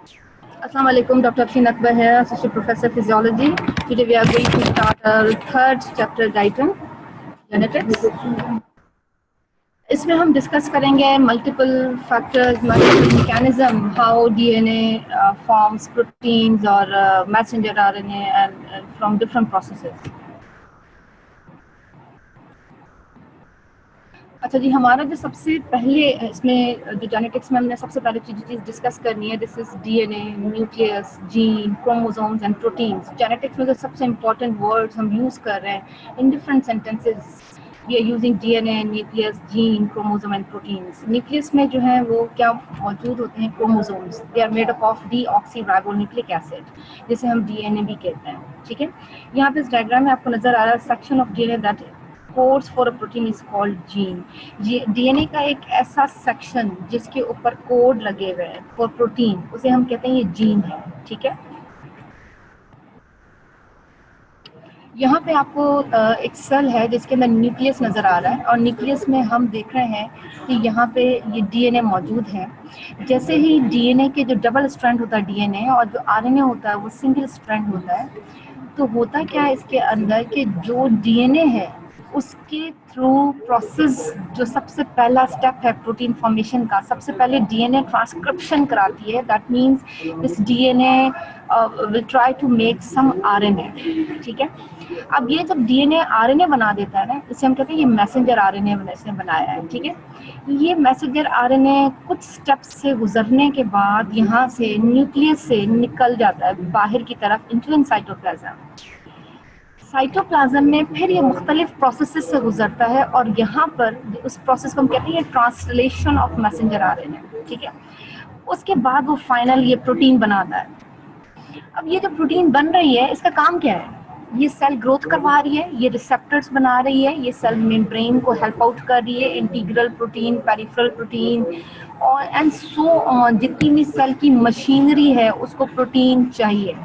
Assalamu alaikum, Dr. Afshin Akbar here, Associate Professor Physiology. Today we are going to start our third chapter, Dietrum, Genetics. इसमें हम discuss करेंगे multiple factors, multiple mechanism, how DNA forms proteins और messenger RNA and from different processes. अच्छा जी, हमारा जो सबसे पहले इसमें जो जेनेटिक्स में हमने सबसे पहले चीज़ डिस्कस करनी है, this is DNA, nucleus, gene, chromosomes and proteins. Genetics में जो सबसे इम्पोर्टेंट वर्ड्स हम यूज़ कर रहे हैं in different sentences, we are using DNA, nucleus, gene, chromosome and proteins. Nucleus में जो है वो क्या मौजूद होते हैं? Chromosomes. They are made up of deoxyribonucleic acid, जिसे हम डीएनए भी कहते हैं। ठीक है, यहाँ पे इस डायग्राम में आपको नजर आ रहा है section of DNA that codes for a protein is called gene. DNA का एक ऐसा सेक्शन जिसके ऊपर कोड लगे हुए हैं फॉर प्रोटीन, उसे हम कहते हैं ये जीन है। ठीक है, यहाँ पे आपको एक सेल है जिसके अंदर न्यूक्लियस नज़र आ रहा है, और न्यूक्लियस में हम देख रहे हैं कि यहाँ पे ये डीएनए मौजूद है। जैसे ही डीएनए के जो डबल स्ट्रैंड होता है डीएनए, और जो आरएनए होता है वो सिंगल स्ट्रैंड होता है, तो होता क्या है इसके अंदर कि जो डीएनए है उसके थ्रू प्रोसेस, जो सबसे पहला स्टेप है प्रोटीन फॉर्मेशन का, सबसे पहले डीएनए ट्रांसक्रिप्शन कराती है। That means this DNA will try to make some RNA. ठीक है, अब ये जब डीएनए आरएनए बना देता है ना, इसे हम कहते हैं ये मैसेंजर आरएनए इसने बनाया है। ठीक है, ये मैसेंजर आरएनए कुछ स्टेप्स से गुजरने के बाद यहाँ से न्यूक्लियस से निकल जाता है बाहर की तरफ इनटू साइटोप्लाज्म। साइटोप्लाज्म में फिर ये मुख्तलिफ प्रोसेसेस से गुजरता है, और यहाँ पर उस प्रोसेस को हम कहते हैं ट्रांसलेशन ऑफ मैसेंजर आरएनए। ठीक है, उसके बाद वो फाइनल ये प्रोटीन बनाता है। अब ये जो प्रोटीन बन रही है, इसका काम क्या है? ये सेल ग्रोथ करवा रही है, ये रिसेप्टर्स बना रही है, ये सेल मेम्ब्रेन को हेल्प आउट कर रही है, इंटीग्रल प्रोटीन, पेरिफेरल प्रोटीन और एंड सो ऑन। जितनी भी सेल की मशीनरी है उसको प्रोटीन चाहिए,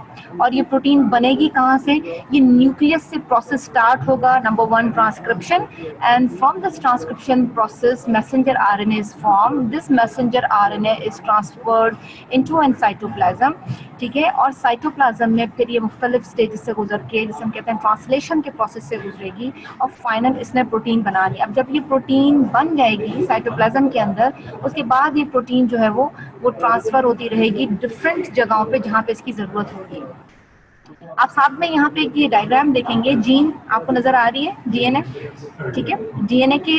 और ये प्रोटीन बनेगी कहाँ से? ये न्यूक्लियस से प्रोसेस स्टार्ट होगा। Number 1 transcription, and from this transcription process messenger RNA is form. This messenger RNA is transferred into an cytoplasm. ठीक है, और साइटोप्लाज्म में फिर ये मुख्तलिफ स्टेजेस से गुजर के, जिसे हम कहते हैं ट्रांसलेशन के प्रोसेस से गुजरेगी, और फाइनल इसने प्रोटीन बना लिया। अब जब ये प्रोटीन बन जाएगी साइटोप्लाज्म के अंदर, उसके बाद ये प्रोटीन जो है वो ट्रांसफर होती रहेगी डिफरेंट जगहों पे जहाँ पे इसकी जरूरत होगी। आप साथ में यहाँ पे ये डायग्राम देखेंगे, जीन आपको नजर आ रही है, डीएनए। ठीक है, डीएनए के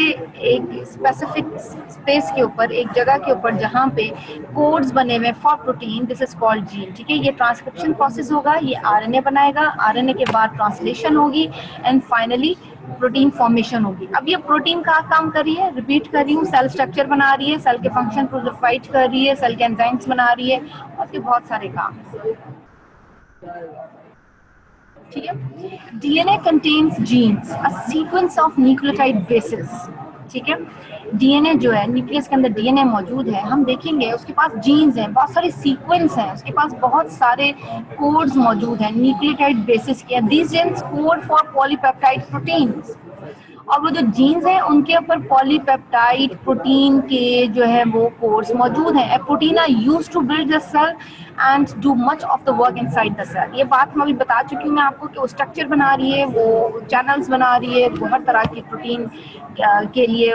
एक स्पेसिफिक स्पेस के ऊपर, एक जगह के ऊपर जहाँ पे कोड्स बने हुए for protein, this is called gene. ठीक है, ये ट्रांसक्रिप्शन प्रोसेस होगा, ये आरएनए बनाएगा, आरएनए के बाद ट्रांसलेशन होगी, एंड फाइनली प्रोटीन फॉर्मेशन होगी। अब ये प्रोटीन का काम कर रही है, रिपीट कर रही हूँ, सेल स्ट्रक्चर बना रही है, सेल के फंक्शन प्रोवाइड कर रही है, सेल के एंजाइम्स बना रही है, और फिर बहुत सारे काम। ठीक है, DNA contains genes, a sequence of nucleotide bases. ठीक है, डीएनए जो है, न्यूक्लियस के अंदर डीएनए मौजूद है, हम देखेंगे उसके पास जीन्स हैं, बहुत सारे सीक्वेंस हैं, उसके पास बहुत सारे कोड्स मौजूद हैं न्यूक्लियोटाइड बेसिस के। These genes code for polypeptide proteins, और वो जो जीन्स हैं उनके ऊपर पॉलीपेप्टाइड प्रोटीन के जो है वो कोड्स मौजूद हैं। Protein are used to build the cell and do much of the work inside the cell. ये बात मैं अभी बता चुकी हूँ मैं आपको कि वो स्ट्रक्चर बना रही है, वो चैनल्स बना रही है, वो हर तरह की प्रोटीन के लिए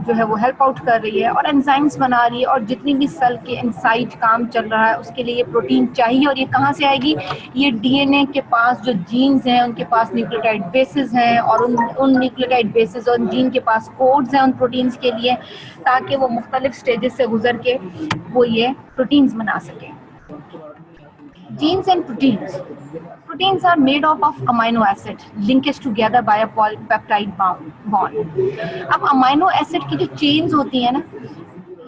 जो है वो हेल्प आउट कर रही है, और एंजाइम्स बना रही है, और जितनी भी सेल के इनसाइड काम चल रहा है उसके लिए ये प्रोटीन चाहिए। और ये कहाँ से आएगी? ये डीएनए के पास जो जीन्स हैं उनके पास न्यूक्लियोटाइड बेसिस हैं, और उन न्यूक्लियोटाइड बेसिस और जीन के पास कोड्स हैं उन प्रोटीन्स के लिए, ताकि वो मुख्तलिफ स्टेजेस से गुजर के वो ये प्रोटीन्स बना सकें। Genes and proteins. Proteins are made up of amino acid linkage together by a polypeptide bond. अब अमाइनो एसिड की जो चेन्स होती हैं ना,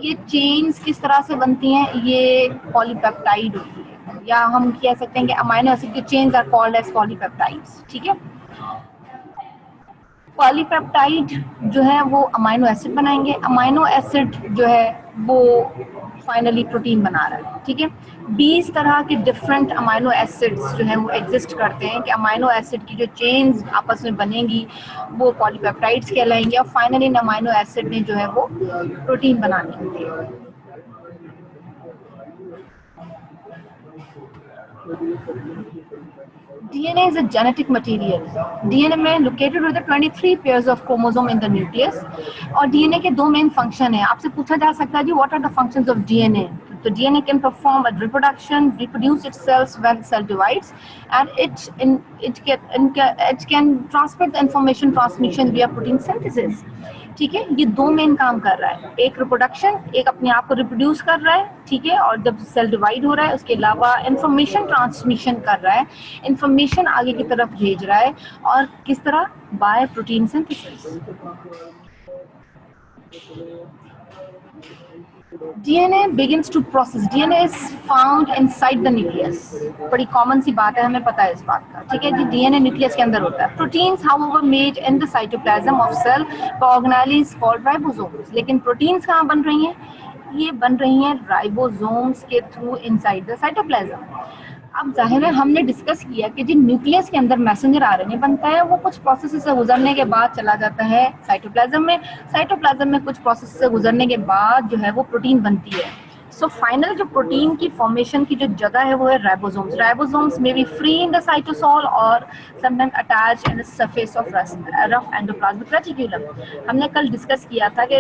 ये चेन्स किस तरह से बनती हैं? ये पॉलीपेप्टाइड होती है, या हम कह सकते हैं कि अमाइनो एसिड की chains are called as polypeptides. ठीक है, पॉलीपेप्टाइड जो है वो अमाइनो एसिड बनाएंगे, अमाइनो एसिड जो है वो फाइनली प्रोटीन बना रहा है। ठीक है, 20 तरह के डिफरेंट अमाइनो एसिड्स जो हैं वो एग्जिस्ट करते हैं, कि अमाइनो एसिड की जो चेन्स आपस में बनेंगी वो पॉलीपेप्टाइड्स कहलाएंगे, और फाइनली इन अमाइनो एसिड ने जो है वो प्रोटीन बनानी होती है। DNA is a genetic material. DNA में located with the 23 pairs of chromosome in the nucleus. और DNA के दो main function है. आपसे पूछा जा सकता है जी what are the functions of DNA? तो DNA can perform a reproduction, reproduce itself when cell divides, and it can transmit the information transmission via protein synthesis. ठीक है, ये दो मेन काम कर रहा है, एक रिप्रोडक्शन, एक अपने आप को रिप्रोड्यूस कर रहा है, ठीक है, और जब सेल डिवाइड हो रहा है उसके अलावा इंफॉर्मेशन ट्रांसमिशन कर रहा है, इंफॉर्मेशन आगे की तरफ भेज रहा है, और किस तरह, bye protein synthesis. DNA begins to process. DNA is found inside the nucleus. बड़ी कॉमन सी बात है, हमें पता है इस बात का, ठीक है जी। DNA न्यूक्लियस के अंदर होता है। Proteins however made in the cytoplasm of cell by organelles called ribosomes. लेकिन प्रोटीन्स कहाँ बन रही हैं? ये बन रही हैं राइबोसोम्स के थ्रू इनसाइड द साइटोप्लाज्म। अब जाहिर है हमने डिस्कस किया कि जिन न्यूक्लियस के अंदर मैसेंजर आरएनए बनता है वो कुछ प्रोसेस से गुजरने के बाद चला जाता है साइटोप्लाज्म में। साइटोप्लाज्म में कुछ प्रोसेस से गुजरने के बाद जो है वो प्रोटीन बनती है। सो फाइनल जो प्रोटीन की फॉर्मेशन की जो जगह है वो है राइबोसोम्स। राइबोसोम्स में be free in the cytosol और sometime attach in the surface of rough endoplasmic reticulum. हमने कल डिस्कस किया था कि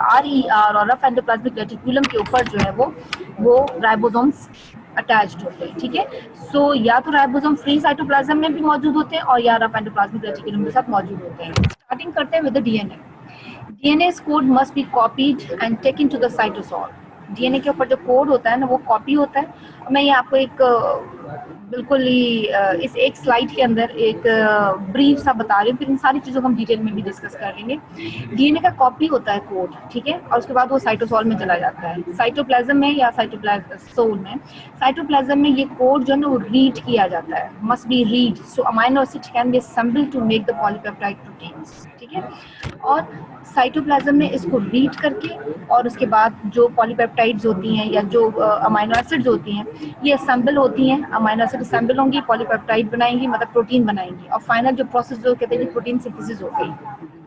आरईआर और रफ एंडोप्लाज्मिक रेटिकुलम के ऊपर जो है वो राइबोसोम्स अटैच्ड होते हैं, ठीक है। सो या तो राइबोसोम फ्री साइटोप्लाज्म में भी मौजूद होते हैं और या रफ एंडोप्लाज्मिक रेटिकुलम के साथ मौजूद होते हैं। स्टार्टिंग करते हैं with the DNA. DNA code must be copied and taken to the cytosol. DNA के ऊपर जो कोड होता है ना वो कॉपी होता है। मैं ये आपको एक बिल्कुल ही इस एक स्लाइड के अंदर एक ब्रीफ सा बता रही हूँ, फिर इन सारी चीज़ों को हम डिटेल में भी डिस्कस कर लेंगे। डीएनए का कॉपी होता है कोड, ठीक है, और उसके बाद वो साइटोसोल में चला जाता है। साइटोप्लाज्म में या साइटोप्लाज्म में, साइटोप्लाज्म में ये कोड जो है ना वो रीड किया जाता है, must be read. So amino acid can be assembled to make the polypeptide proteins, ठीक है। और साइटोप्लाज्म में इसको रीड करके और उसके बाद जो पॉलीपेप्टाइड्स होती हैं या जो अमाइनो एसिड्स होती हैं ये असेंबल होती हैं। अमाइनो एसिड असेंबल होंगी, पॉलीपेप्टाइड बनाएंगी, मतलब प्रोटीन बनाएंगी, और फाइनल जो प्रोसेस जो कहते हैं प्रोटीन सिंथेसिस हो गई।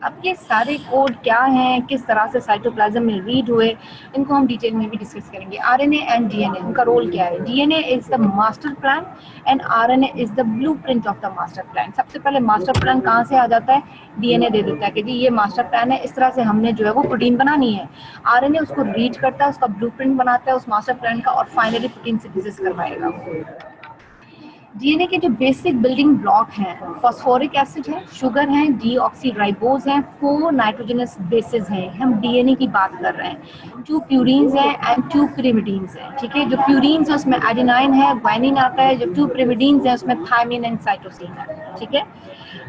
अब ये सारे कोड क्या हैं, किस तरह से साइटोप्लाज्म में रीड हुए, इनको हम डिटेल में भी डिस्कस करेंगे। आरएनए एंड डीएनए, उनका रोल क्या है? DNA is the master plan and RNA is the blueprint of the master plan. सबसे पहले मास्टर प्लान कहाँ से आ जाता है? डीएनए दे देता है कि जी ये मास्टर प्लान है, इस तरह से हमने जो है वो प्रोटीन बनानी है। आरएनए उसको रीड करता है, उसका ब्लूप्रिंट बनाता है उस मास्टर प्लान का, और फाइनली प्रोटीन सिंथेसिस करवाएगा। डीएनए के जो बेसिक बिल्डिंग ब्लॉक हैं, फॉस्फोरिक एसिड है, शुगर है, डीऑक्सीराइबोज हैं, 4 नाइट्रोजनस बेसेस हैं। हम डीएनए की बात कर रहे हैं। 2 प्यूरीन्स हैं एंड 2 पिरिमिडीन्स हैं, ठीक है। जो प्यूरीन्स है उसमें एडेनाइन है, ग्वानिन आता है। जो 2 पिरिमिडीन्स हैं उसमें थायमिन एंड साइटोसिन है, ठीक है।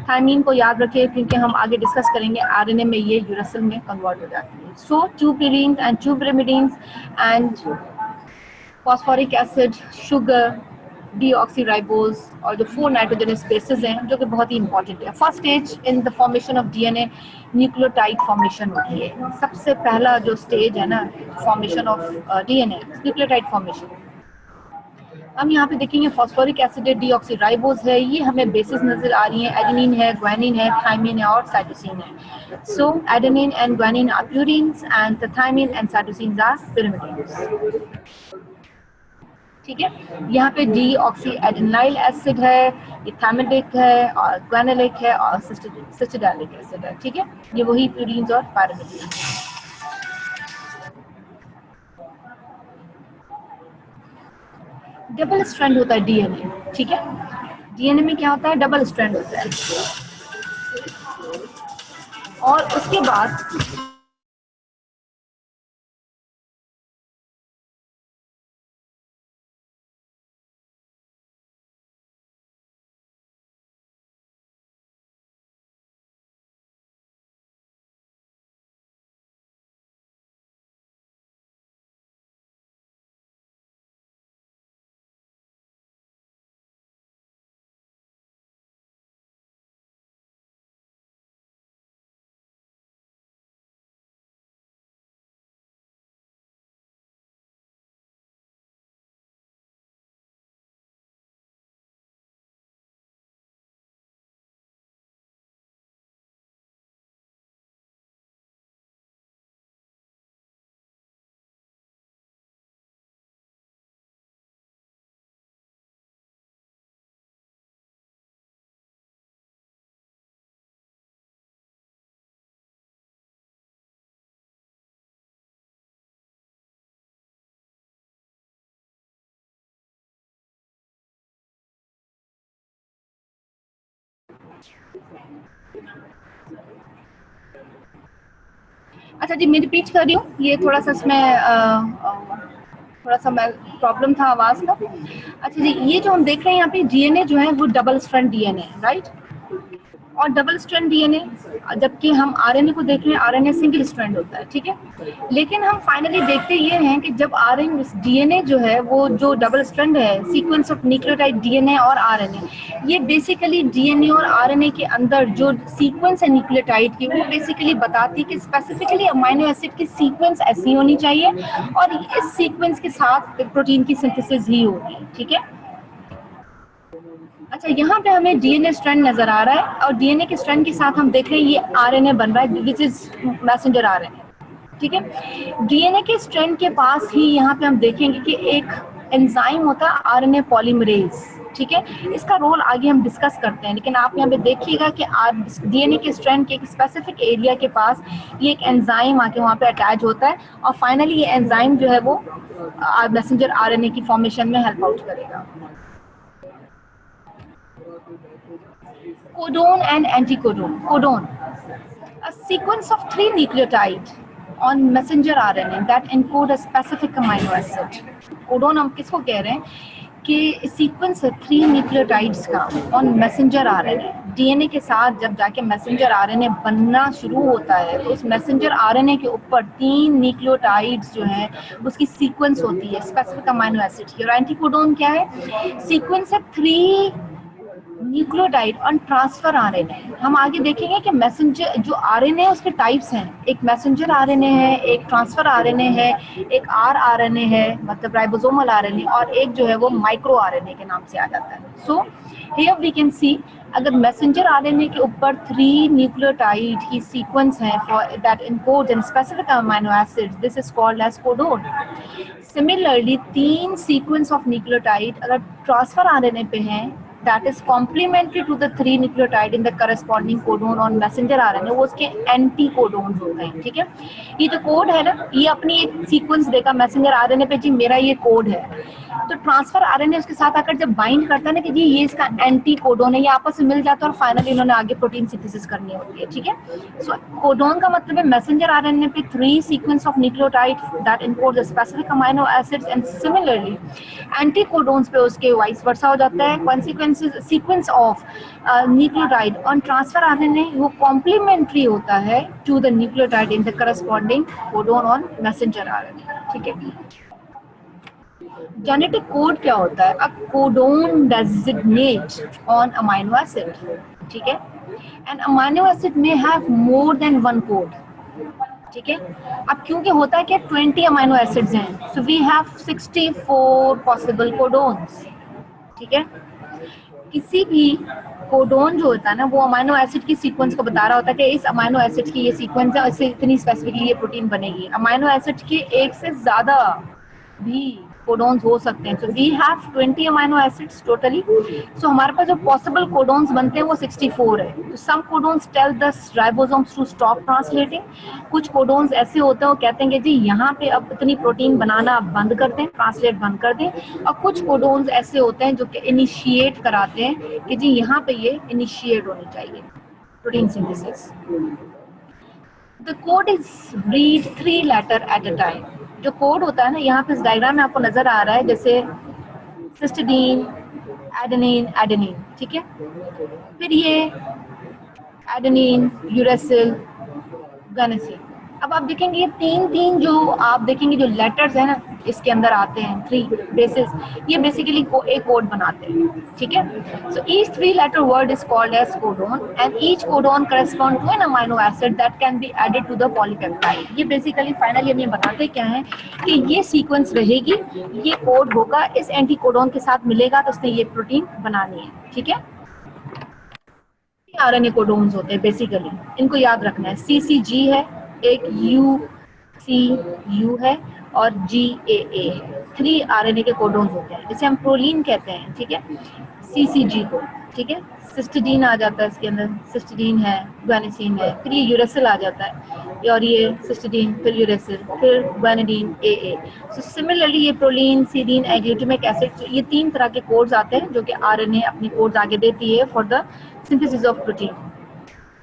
थायमिन को याद रखिए क्योंकि हम आगे डिस्कस करेंगे, आरएनए में ये यूरेसिल में कन्वर्ट हो जाती है। So 2 purines and 2 pyrimidines and phosphoric acid, sugar, deoxyribose और जो 4 नाइट्रोजनस बेसेस हैं जो कि बहुत ही इंपॉर्टेंट है। First stage in the formation of DNA nucleotide formation होती है। सबसे पहला जो स्टेज है ना formation of DNA, nucleotide formation. हम यहाँ पे देखेंगे फॉस्फोरिक एसिड है, डीऑक्सीराइबोज है, ये हमें बेसिस नजर आ रही हैं। एडेनिन है, ग्वानिन है, थायमिन है और साइटोसिन है। So adenine and guanine are purines and the thymine and cytosine are pyrimidines, ठीक है। यहाँ पे डी ऑक्सी एडेनाइल एसिड है, ये थायमिडिक है और ग्वानिलिक है और सिस्टिडालिक एसिड है, ठीक है। ये वही प्यूरिन्स और पायरिमिडिन्स। डबल स्ट्रैंड होता है डीएनए, ठीक है। डीएनए में क्या होता है? डबल स्ट्रैंड होता है। और उसके बाद अच्छा जी, मैं रिपीट कर रही हूँ, ये थोड़ा सा इसमें थोड़ा सा मैं प्रॉब्लम था आवाज का। अच्छा जी, ये जो हम देख रहे हैं यहाँ पे डीएनए जो है वो डबल स्ट्रैंड डीएनए, राइट, और डबल स्ट्रैंड डीएनए, जबकि हम आरएनए को देख रहे हैं, आरएनए सिंगल स्ट्रैंड होता है, ठीक है। लेकिन हम फाइनली देखते ये हैं कि जब आरएनए डीएनए जो है वो जो डबल स्ट्रैंड है, सीक्वेंस ऑफ न्यूक्लियोटाइड डीएनए और आरएनए, ये बेसिकली डीएनए और आरएनए के अंदर जो सीक्वेंस है न्यूक्लियोटाइड की, वो बेसिकली बताती है कि स्पेसिफिकली अमीनो एसिड की सीक्वेंस ऐसी होनी चाहिए और इस सीक्वेंस के साथ प्रोटीन की सिंथेसिस ही होगी, ठीक है। अच्छा, यहाँ पे हमें डीएनए स्ट्रैंड नजर आ रहा है और डीएनए के स्ट्रैंड के साथ हम देख रहे हैं ये आरएनए बन रहा है, विच इज मैसेंजर आरएनए, ठीक है। डीएनए के स्ट्रैंड के पास ही यहाँ पे हम देखेंगे कि एक एंजाइम होता है आरएनए पॉलीमरेज, ठीक है। इसका रोल आगे हम डिस्कस करते हैं, लेकिन आप यहाँ पे देखिएगा कि डीएनए के स्ट्रैंड के एक स्पेसिफिक एरिया के पास ये एक एंजाइम आके वहाँ पे अटैच होता है और फाइनली ये एंजाइम जो है वो मैसेंजर आरएनए की फॉर्मेशन में हेल्प आउट करेगा। Codon and anticodon. Codon, a sequence of 3 nucleotides on messenger RNA that encode a specific amino acid. Codon हम किसको कह रहे हैं कि सीक्वेंस है 3 न्यूक्लियोटाइड्स का ऑन मैसेंजर आरएनए। डीएनए के साथ जब जाके मैसेंजर आरएनए बनना शुरू होता है तो उस मैसेंजर आरएनए के ऊपर 3 न्यूक्लियोटाइड्स जो है उसकी सीक्वेंस होती है स्पेसिफिक अमीनो एसिड की। और एंटीकोडोन क्या है? सीक्वेंस है 3 न्यूक्लियोटाइड ऑन ट्रांसफर आरएनए। हम आगे देखेंगे कि मैसेंजर जो आरएनए उसके टाइप्स हैं, एक मैसेंजर आरएनए है, एक ट्रांसफर आरएनए है, एक आरएनए है मतलब राइबोसोमल आरएनए, और एक जो है वो माइक्रो आरएनए के नाम से आ जाता है। So here we can see अगर मैसेंजर आरएनए के ऊपर 3 न्यूक्लियोटाइड की सीक्वेंस है for that encodes in specific amino acids, this is called as codon. Similarly 3 sequence of nucleotide अगर ट्रांसफर आरएनए पे हैं that is complementary to the 3 nucleotide in the corresponding codon on messenger RNA, वो उसके anti codons होते हैं, ठीक है। ये जो कोड है ना, ये अपनी एक सीक्वेंस देगा मैसेंजर आरएनए पे, जी मेरा ये कोड है, तो ट्रांसफर आरएनए उसके साथ आकर जब बाइंड करता है ना कि जी ये इसका एंटी कोडोन है, ये आपस में मिल जाता है और फाइनली इन्होंने आगे प्रोटीन सिंथेसिस करनी होती है, ठीक है। सो कोडोन का मतलब है मैसेंजर आरएनए पे 3 sequence of nucleotide that encode the specific amino acids, and similarly anti codons पे उसके वाइस वर्सा हो जाता है। Consequences sequence of nucleotide on transfer RNA वो कॉम्प्लीमेंट्री होता है to the nucleotide in the corresponding codon on messenger RNA, ठीक है। जेनेटिक कोड क्या होता है? A codon designate on amino acid, ठीक है। And amino acid may have more than one code, ठीक है। अब क्योंकि होता है कि 20 अमीनो एसिड्स हैं, so we have 64 possible codons, ठीक है। किसी भी कोडोन जो होता है ना वो अमीनो एसिड की सीक्वेंस को बता रहा होता है कि इस अमीनो एसिड की ये सीक्वेंस है, इससे इतनी स्पेसिफिकली ये प्रोटीन बनेगी। अमीनो एसिड के एक से ज्यादा भी कोडोन्स हो सकते हैं, so we have 20 amino acids totally. So हमारे पास जो पॉसिबल कोडोन्स बनते हैं वो 64 है। तो some codons tell the ribosomes to stop translating, कुछ कोडोन्स ऐसे होते हैं वो कहते हैं कि जी यहाँ पे अब इतनी प्रोटीन बनाना बंद कर दें, ट्रांसलेट बंद कर दें, और कुछ कोडोन्स ऐसे होते हैं जो कि इनिशिएट कराते हैं कि जी यहाँ पे ये इनिशिएट होनी चाहिए protein synthesis. The code is read 3 letter at a time. जो कोड होता है ना, यहाँ पे इस डायग्राम में आपको नजर आ रहा है जैसे सिस्टीडीन, एडेनिन, एडेनिन, ठीक है। फिर ये एडेनिन, यूरेसिल, गुआनिसिन। अब आप देखेंगे ये तीन जो आप देखेंगे जो लेटर्स है ना इसके अंदर आते हैं, 3 बेसिस, ये बेसिकली एक कोड बनाते हैं, ठीक है। So each 3 letter word is called as codon and each codon correspond to an amino acid that can be added to the polypeptide. ये बेसिकली फाइनली हम ये बताते क्या है कि ये सीक्वेंस रहेगी, ये कोड होगा, इस एंटी कोडोन के साथ मिलेगा तो उसने ये प्रोटीन बनानी है, ठीक है। आरएनए कोडोन्स होते हैं बेसिकली, इनको याद रखना है। सीसीजी है, एक यूसीयू है और जीएए है। 3 आरएनए के कोडोन्स होते हैं, जिसे हम प्रोलीन कहते हैं, ठीक है, सीसीजी को, ठीक है। सिस्टीडीन आ जाता है इसके अंदर, सिस्टीडीन है, गुआनिसिन है, फिर ये यूरेसिल आ जाता है और ये सिस्टीडीन, फिर यूरेसिल, फिर गुआनिडीन, एए। सो सिमिलरली ये प्रोलीन, सीडीन, ग्लूटामिक एसिड, ये 3 तरह के कोड्स आते हैं जो कि आरएनए अपनी कोड्स आगे देती है for the synthesis of protein.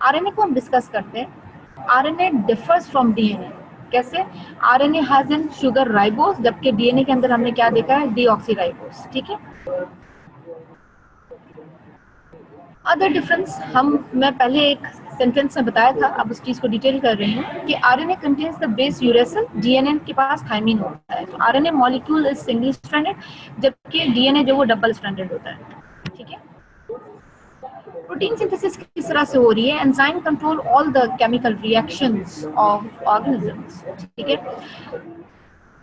RNA को हम डिस्कस करते हैं। RNA differs from DNA. कैसे? RNA has an sugar ribose, जबकि डीएनए के अंदर हमने क्या देखा है? डीऑक्सीराइबोस। ठीक है। अदर डिफरेंस मैं पहले एक सेंटेंस में बताया था, अब उस चीज को डिटेल कर रही हूँ कि RNA contains the base uracil, DNA के पास थायमिन होता है। तो RNA molecule is single stranded, जबकि डीएनए जो वो डबल स्ट्रैंडेड होता है। ठीक है। प्रोटीन सिंथेसिस किस तरह से हो रही है? Enzyme control all the chemical reactions of organisms. ठीक है।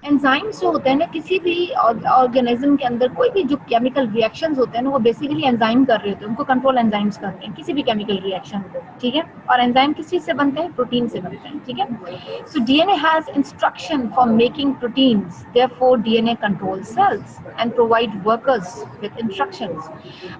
एंजाइम्स जो होते हैं ना, किसी भी ऑर्गेनिज्म के अंदर कोई भी जो केमिकल रिएक्शंस होते हैं ना, वो बेसिकली एंजाइम कर रहे होते हैं, उनको कंट्रोल एंजाइम्स करते हैं किसी भी केमिकल रिएक्शन को। ठीक है। और एंजाइम किस चीज से बनते हैं? प्रोटीन से बनते हैं। ठीक है। So DNA has instruction for making proteins, therefore DNA control cells and provide workers with instructions.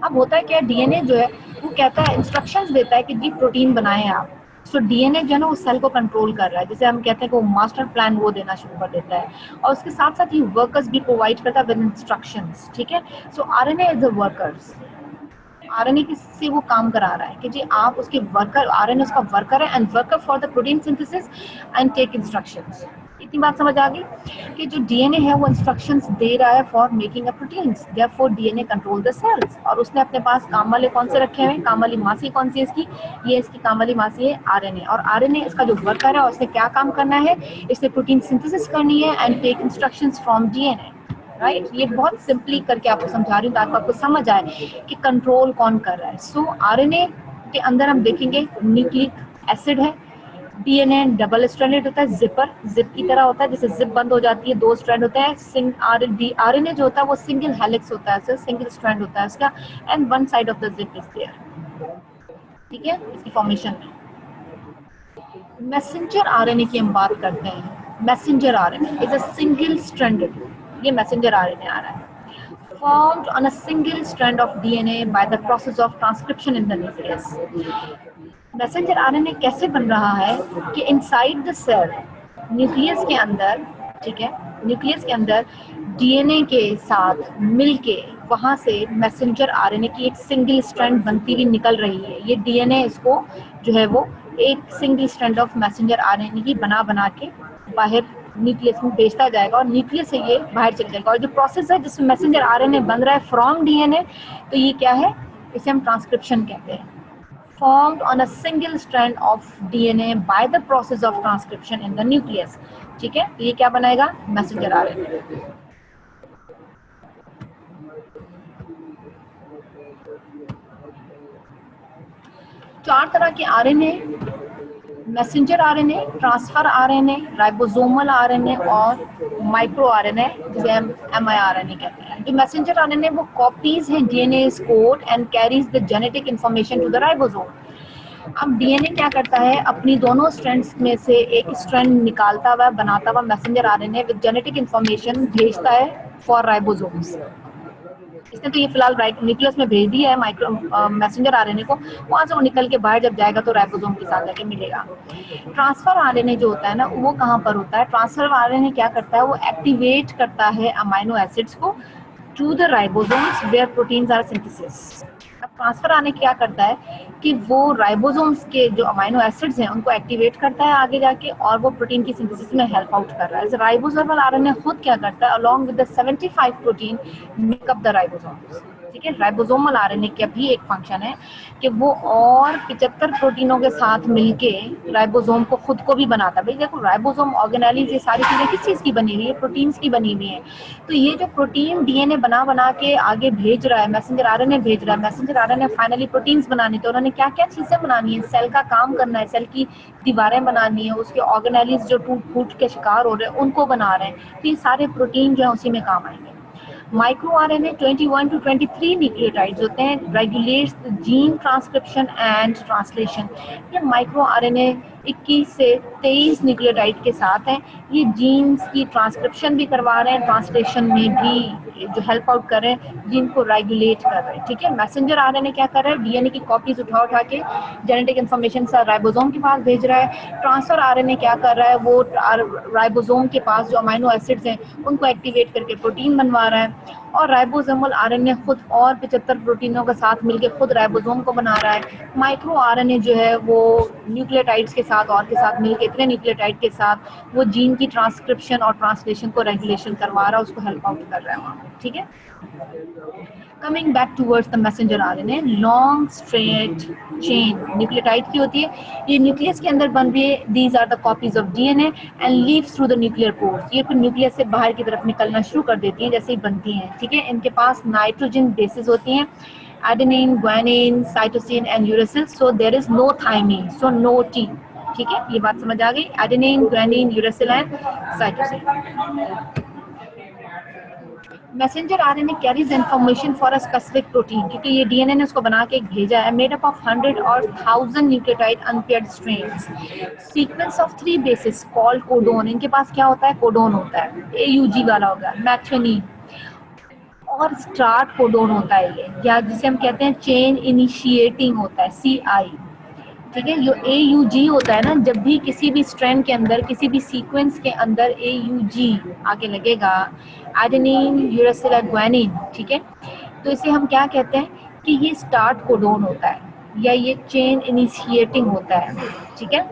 अब होता है क्या, डीएनए जो है वो कहता है, इंस्ट्रक्शंस देता है कि जी प्रोटीन बनाएं आप। सो डीएनए जो है ना उस सेल को कंट्रोल कर रहा है, जैसे हम कहते हैं कि वो मास्टर प्लान वो देना शुरू कर देता है, और उसके साथ साथ ये वर्कर्स भी प्रोवाइड करता है विद इंस्ट्रक्शंस। ठीक है। सो RNA is the workers. RNA किससे वो काम करा रहा है कि जी आप उसके वर्कर, आरएनए उसका वर्कर है and worker for the protein synthesis and take instructions. इतनी बात समझ आ गई कि जो डीएनए है वो इंस्ट्रक्शंस दे रहा है for making a proteins, therefore DNA control the cells. और उसने अपने पास काम वाले कौन से रखे हुए हैं? काम वाली मासी कौन सी है इसकी? ये इसकी काम वाली मासी है आरएनए। और आरएनए इसका जो वर्कर है, उसने क्या काम करना है? इसने प्रोटीन सिंथेसिस करनी है and take instructions from DNA. Right. ये बहुत सिंपली करके आपको समझा रही हूँ ताकि आपको समझ आए कि कंट्रोल कौन कर रहा है। सो आरएनए के अंदर हम देखेंगे न्यूक्लिक एसिड है, डीएनए डबल स्ट्रैंडेड होता है, जिपर, जिप की तरह होता है, जैसे जिप बंद हो जाती है, दो स्ट्रैंड होता है। आरएनए जो होता है वो सिंगल हेलिक्स होता है, सिंगल स्ट्रैंड होता है उसका, and one side of the zip is there. ठीक है, इसकी फॉर्मेशन में। मैसेंजर आरएनए की हम बात करते हैं। Messenger RNA is a single stranded, ये मैसेंजर आरएनए आ रहा है, formed on a single strand of DNA by the process of transcription in the nucleus. Messenger RNA कैसे बन रहा है कि इनसाइड द सेल, न्यूक्लियस के अंदर, ठीक है, न्यूक्लियस के अंदर डीएनए के साथ मिलके वहां से मैसेंजर आरएनए की एक सिंगल स्ट्रैंड बनती हुई निकल रही है। ये डीएनए इसको जो है वो एक single strand of messenger RNA की बना के बाहर न्यूक्लियस में भेजता जाएगा, और न्यूक्लियस से ये बाहर चल जाएगा। और जो प्रोसेस है जिसमें मैसेंजर आरएनए बन रहा है फ्रॉम डीएनए, तो ये क्या है? इसे हम ट्रांसक्रिप्शन कहते हैं। Formed on a single strand of DNA by the process of transcription in the nucleus. ठीक है, ये क्या बनाएगा? Messenger RNA. चार तरह के RNA: messenger RNA, transfer RNA, ribosomal RNA और माइक्रो आरएनए, जिसे हम एमआईआरएनए कहते हैं। जो मैसेंजर आरएनए वो कॉपीज हैं DNA code and carries the genetic information to the ribosome. अब डीएनए क्या करता है? अपनी दोनों स्ट्रैंड्स में से एक स्ट्रैंड निकालता हुआ, बनाता हुआ messenger RNA with genetic information भेजता है फॉर राइबोसोम्स। इसने तो ये फिलहाल न्यूक्लियस में भेज दिया है माइक्रो मैसेंजर आरएनए को, वहां से वो निकल के बाहर जब जाएगा तो राइबोसोम के साथ जाके मिलेगा। ट्रांसफर आरएनए जो होता है ना, वो कहाँ पर होता है? ट्रांसफर आरएनए क्या करता है? वो एक्टिवेट करता है अमाइनो एसिड्स को to the ribosomes where proteins are synthesis. अब ट्रांसफर आरएनए क्या करता है कि वो राइबोसोम्स के जो अमाइनो एसिड्स हैं उनको एक्टिवेट करता है आगे जाके, और वो प्रोटीन की सिंथेसिस में हेल्प आउट कर रहा है। राइबोसोमल आरएनए खुद क्या करता है? Along with the 75 protein make up the ribosomes. ठीक है, राइबोसोमल आरएनए का भी एक फंक्शन है कि वो और 75 प्रोटीनों के साथ मिलके राइबोसोम को खुद को भी बनाता है। भाई देखो, राइबोसोम ऑर्गेनेलीज ये सारी चीजें किस चीज की बनी हुई है? प्रोटीन्स की बनी हुई है। तो ये जो प्रोटीन डीएनए बना के आगे भेज रहा है, मैसेंजर आरएनए भेज रहा है, मैसेंजर आरएनए फाइनली प्रोटीन्स बनानी, तो उन्होंने क्या क्या चीजें बनानी है? सेल का काम करना है, सेल की दीवारें बनानी है, उसके ऑर्गेनेलीज जो टूट फूट के शिकार हो रहे हैं उनको बना रहे हैं। तो ये सारे प्रोटीन जो है उसी में काम आएंगे। माइक्रो आरएनए 21 to 23 न्यूक्लियोटाइड्स होते हैं, regulates the gene transcription and translation. ये माइक्रो आरएनए 21 से 23 न्यूक्लियोटाइड के साथ हैं। ये जीन्स की ट्रांसक्रिप्शन भी करवा रहे हैं, ट्रांसलेशन में भी जो हेल्प आउट कर रहे हैं, जीन को रेगुलेट कर रहे हैं। ठीक है, मैसेंजर आरएनए क्या कर रहा है, डीएनए की कॉपीज उठा उठा के जेनेटिक इन्फॉर्मेशन राइबोसोम के पास भेज रहा है। ट्रांसफर आरएनए क्या कर रहा है, वो राइबोसोम के पास जो अमीनो एसिड्स हैं उनको एक्टिवेट करके प्रोटीन बनवा रहा है। और राइबोसोमल आरएनए खुद और 75 प्रोटीनों के साथ मिलकर खुद राइबोसोम को बना रहा है। माइक्रो आरएनए जो है वो न्यूक्लियोटाइड्स के साथ और के साथ मिलकर इतने न्यूक्लियोटाइड के साथ वो जीन की ट्रांसक्रिप्शन और ट्रांसलेशन को रेगुलेशन करवा रहा है, उसको हेल्प आउट कर रहा है वहाँ। ठीक है, coming back towards the messenger RNA, long straight chain nucleotide की होती है, ये न्यूक्लियस के अंदर बन रही है। These are the copies of DNA and leaves through the nuclear pores, ये फिर न्यूक्लियस से बाहर की तरफ निकलना शुरू कर देती है जैसे ही बनती हैं। ठीक है, इनके पास नाइट्रोजन बेसेस होती हैं, adenine, guanine, cytosine and uracil, so there is no thymine, so no T. ठीक है, ये बात समझ आ गई, adenine, guanine, uracil and cytosine. Messenger RNA carries information for a specific protein, क्योंकि ये डीएनए ने उसको बना के भेजा है, मेड अप ऑफ 100 और 1000 nucleotide unpaired strains, sequence of 3 basis called codon. इनके पास क्या होता है, कोडोन होता है, AUG वाला होगा, मैथ्योनीन, और स्टार्ट कोडोन होता है ये, या जिसे हम कहते हैं चेन इनिशिएटिंग होता है, CI। ठीक है, जो AUG होता है ना, जब भी किसी भी स्ट्रैंड के अंदर, किसी भी सीक्वेंस के अंदर AUG आगे लगेगा, एडेनिन, यूरेसिल, ग्वानिन, ठीक है, तो इसे हम क्या कहते हैं कि ये स्टार्ट कोडोन होता है या ये चेन इनिशिएटिंग होता है। ठीक है,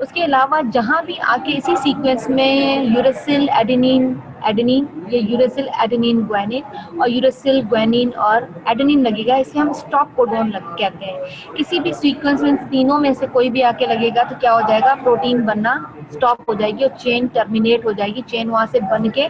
उसके अलावा जहाँ भी आके इसी सीक्वेंस में यूरेसिल एडेनिन एडेनिन, ये यूरेसिल एडेनिन ग्वानिन और यूरेसिल ग्वानिन और एडेनिन लगेगा, इसे हम स्टॉप कोडोन कहते हैं। किसी भी सीक्वेंस में तीनों में से कोई भी आके लगेगा तो क्या हो जाएगा, प्रोटीन बनना स्टॉप हो जाएगी और चेन टर्मिनेट हो जाएगी, चेन वहाँ से बन के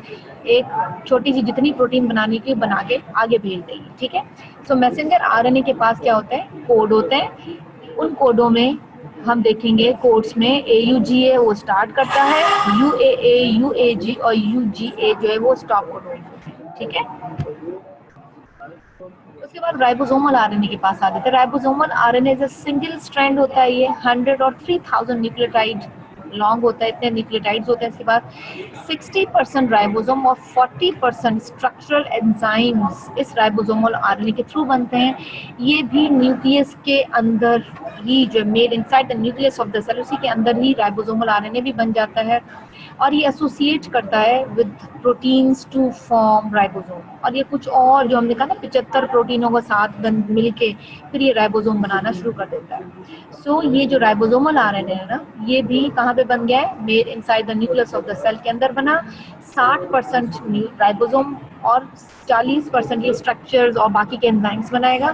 एक छोटी सी जितनी प्रोटीन बनाने की बना के आगे भेज देगी। ठीक है, सो मैसेंजर आरएनए के पास क्या होता है, कोड होते हैं। उन कोडों में हम देखेंगे कोड्स में AUGA वो स्टार्ट करता है, UAA, UAG और UGA जो है वो स्टॉप कोड होते हैं। ठीक है, उसके बाद राइबोसोमल आरएनए के पास आ जाते हैं। राइबोसोमल आरएनए जो सिंगल स्ट्रैंड होता है, ये 100 और 3000 न्यूक्लियोटाइड लॉन्ग होता है, इतने न्यूक्लियोटाइड्स होते हैं। इसके बाद 60% राइबोसोम और 40% स्ट्रक्चरल एंजाइम्स इस राइबोसोमल आरएनए के थ्रू बनते हैं। ये भी न्यूक्लियस के अंदर ही जो made inside the nucleus of the cell, उसी के अंदर ही राइबोसोमल आरएनए भी बन जाता है और ये एसोसिएट करता है with proteins to form ribosome. और ये कुछ और जो हमने कहा ना 75 प्रोटीनों के साथ मिलके फिर ये राइबोसोम बनाना शुरू कर देता है। सो ये जो राइबोसोमल आरएनए है ना, ये भी कहाँ पे बन गया है, made inside the nucleus of the cell के अंदर बना। 60% राइबोसोम और 40% ये स्ट्रक्चर्स और बाकी के एंजाइम्स बनाएगा।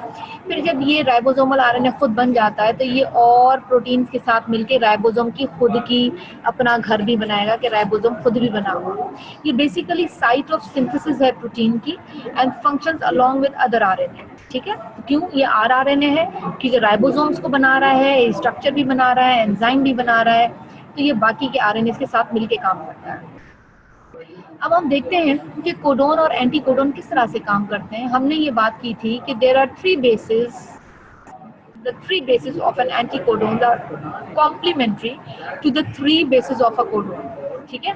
फिर जब ये राइबोसोमल आरएनए खुद बन जाता है तो ये और प्रोटीन्स के साथ मिलके राइबोसोम की खुद की अपना घर भी बनाएगा कि राइबोसोम खुद भी बना हुआ। ये बेसिकली साइट ऑफ सिंथेसिस है प्रोटीन की and functions along with other RNA. ठीक है, क्यों ये आरएनए है, क्योंकि राइबोसोम्स को बना रहा है, स्ट्रक्चर भी बना रहा है, एंजाइम भी बना रहा है, तो ये बाकी के आरएनए के साथ मिलके काम करता है। अब हम देखते हैं कि कोडोन और एंटी कोडोन किस तरह से काम करते हैं। हमने ये बात की थी कि there are 3 bases, the 3 bases of an anticodon are complementary to the 3 bases of a codon। ठीक है,